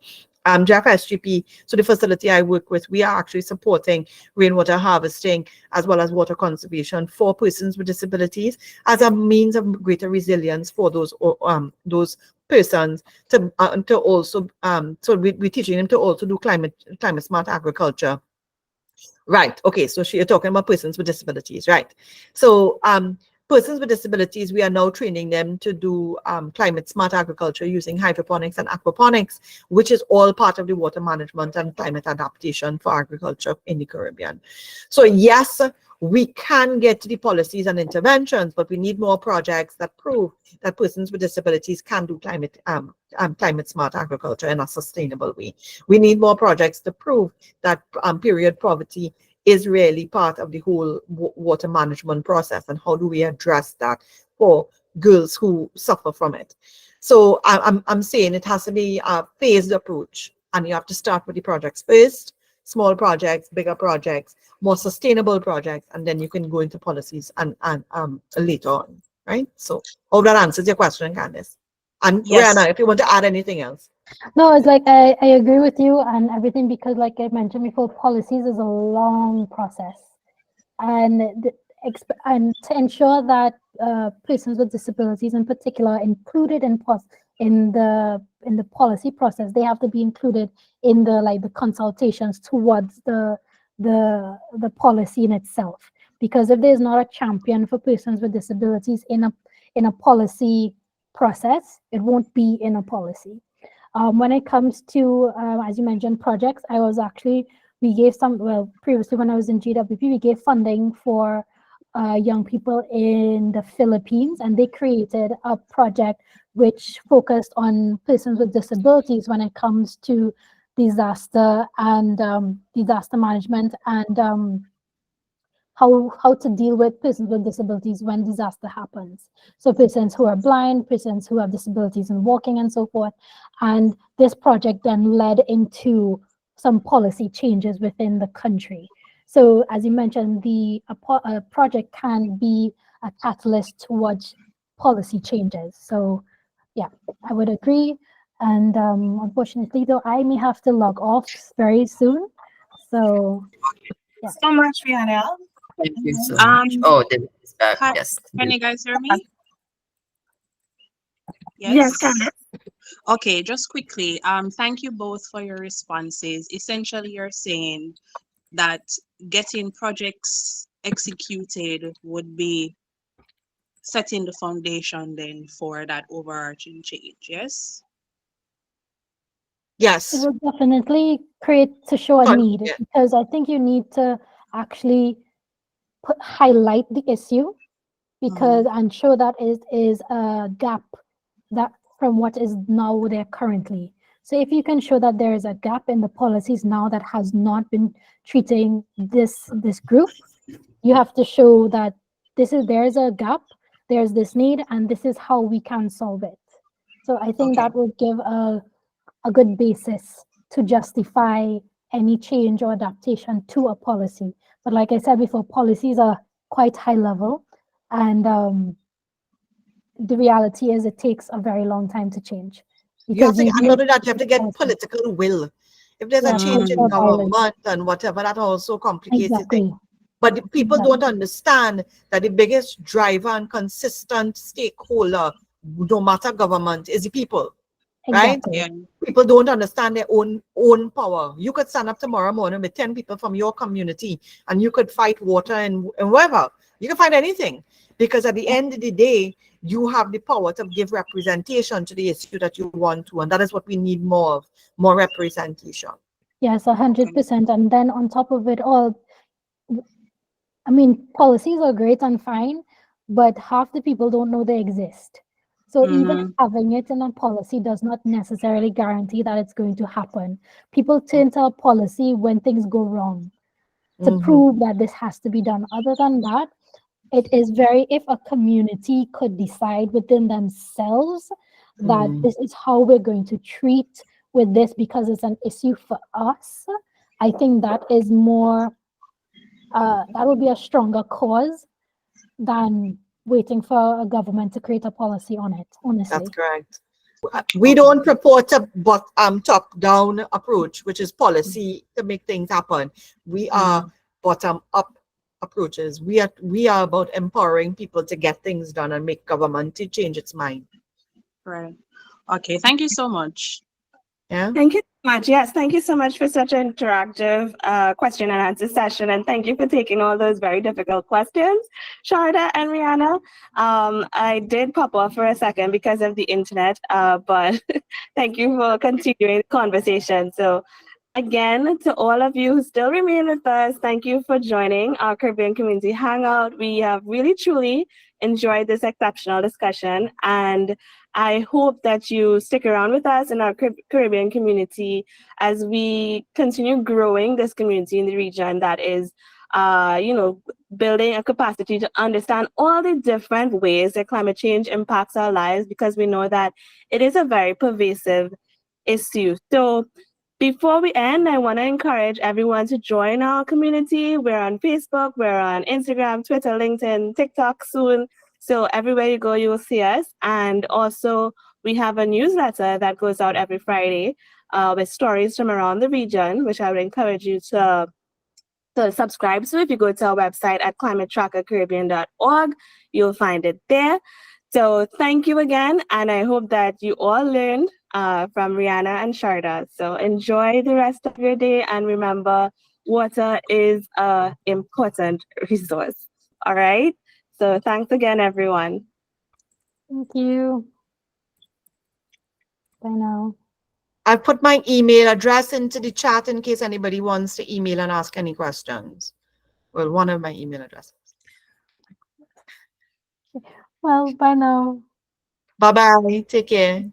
[SPEAKER 2] Jeff SGP, so the facility I work with, we are actually supporting rainwater harvesting as well as water conservation for persons with disabilities as a means of greater resilience for those persons to also so we're teaching them to also do climate smart agriculture. Right. Okay. So you're talking about persons with disabilities, right? So persons with disabilities, we are now training them to do climate smart agriculture using hydroponics and aquaponics, which is all part of the water management and climate adaptation for agriculture in the Caribbean. So yes, we can get to the policies and interventions, but we need more projects that prove that persons with disabilities can do climate smart agriculture in a sustainable way. We need more projects to prove that period poverty is really part of the whole water management process, and how do we address that for girls who suffer from it. So I'm saying it has to be a phased approach, and you have to start with the projects first, small projects, bigger projects, more sustainable projects, and then you can go into policies and later on, right? So hope that answers your question, Candice. And
[SPEAKER 8] Yes.
[SPEAKER 2] Rianna, if you want to add anything else.
[SPEAKER 3] No, it's like I agree with you and everything, because like I mentioned before, policies is a long process, and and to ensure that persons with disabilities in particular are included in the policy process, they have to be included in the consultations towards the policy in itself. Because if there's not a champion for persons with disabilities in a policy process, it won't be in a policy. When it comes to, as you mentioned, projects, we gave previously when I was in GWP, we gave funding for young people in the Philippines, and they created a project which focused on persons with disabilities when it comes to disaster and disaster management, and how to deal with persons with disabilities when disaster happens. So persons who are blind, persons who have disabilities in walking and so forth. And this project then led into some policy changes within the country. So as you mentioned, a project can be a catalyst towards policy changes. So yeah, I would agree. And unfortunately, though, I may have to log off very soon. So yeah.
[SPEAKER 8] So much, Rianna.
[SPEAKER 7] Thank you so much. Oh, David is back.
[SPEAKER 8] Can,
[SPEAKER 7] Yes.
[SPEAKER 8] can you guys hear me?
[SPEAKER 1] Yes, Candice.
[SPEAKER 8] Okay, just quickly. Thank you both for your responses. Essentially, you're saying that getting projects executed would be setting the foundation then for that overarching change. Yes.
[SPEAKER 2] Yes.
[SPEAKER 3] It will definitely show a need, because I think you need to actually highlight the issue, because and show that it is a gap that from what is now there currently. So if you can show that there is a gap in the policies now that has not been treating this group, you have to show that there is a gap, there's this need, and this is how we can solve it. So I think that would give a good basis to justify any change or adaptation to a policy. But like I said before, policies are quite high level, and the reality is it takes a very long time to change.
[SPEAKER 2] Because you have to get political will. If there's a change in government and whatever, that also complicates it. But people don't understand that the biggest driver and consistent stakeholder, no matter government, is the people. Right?
[SPEAKER 3] Yeah.
[SPEAKER 2] People don't understand their own power. You could stand up tomorrow morning with 10 people from your community, and you could fight water and wherever. You can find anything, because at the end of the day, you have the power to give representation to the issue that you want to, and that is what we need more of, more representation.
[SPEAKER 3] Yes, 100%. And then on top of it all, I mean, policies are great and fine, but half the people don't know they exist. So even having it in a policy does not necessarily guarantee that it's going to happen. People turn to a policy when things go wrong to prove that this has to be done. Other than that, it is very, if a community could decide within themselves that this is how we're going to treat with this because it's an issue for us, I think that is more, that would be a stronger cause than waiting for a government to create a policy on it, honestly.
[SPEAKER 2] That's correct. We don't purport a top-down approach, which is policy to make things happen. We are bottom-up approaches. We are about empowering people to get things done and make government to change its mind.
[SPEAKER 8] Right. Okay. Thank you so much.
[SPEAKER 2] Yeah.
[SPEAKER 1] Thank you so much. Yes, thank you so much for such an interactive question and answer session. And thank you for taking all those very difficult questions, Sharda and Rianna. I did pop off for a second because of the internet, but thank you for continuing the conversation. So again, to all of you who still remain with us, thank you for joining our Caribbean Community Hangout. We have really, truly enjoyed this exceptional discussion, and I hope that you stick around with us in our Caribbean community as we continue growing this community in the region that is, building a capacity to understand all the different ways that climate change impacts our lives, because we know that it is a very pervasive issue. So before we end, I want to encourage everyone to join our community. We're on Facebook, we're on Instagram, Twitter, LinkedIn, TikTok soon. So everywhere you go, you will see us. And also, we have a newsletter that goes out every Friday with stories from around the region, which I would encourage you to subscribe to. If you go to our website at climatetrackercaribbean.org, you'll find it there. So thank you again, and I hope that you all learned from Rianna and Sharda. So enjoy the rest of your day, and remember, water is an important resource. All right? So thanks again, everyone.
[SPEAKER 3] Thank you. Bye now.
[SPEAKER 2] I've put my email address into the chat in case anybody wants to email and ask any questions. Well, one of my email addresses.
[SPEAKER 3] Well, bye now.
[SPEAKER 2] Bye-bye. Take care.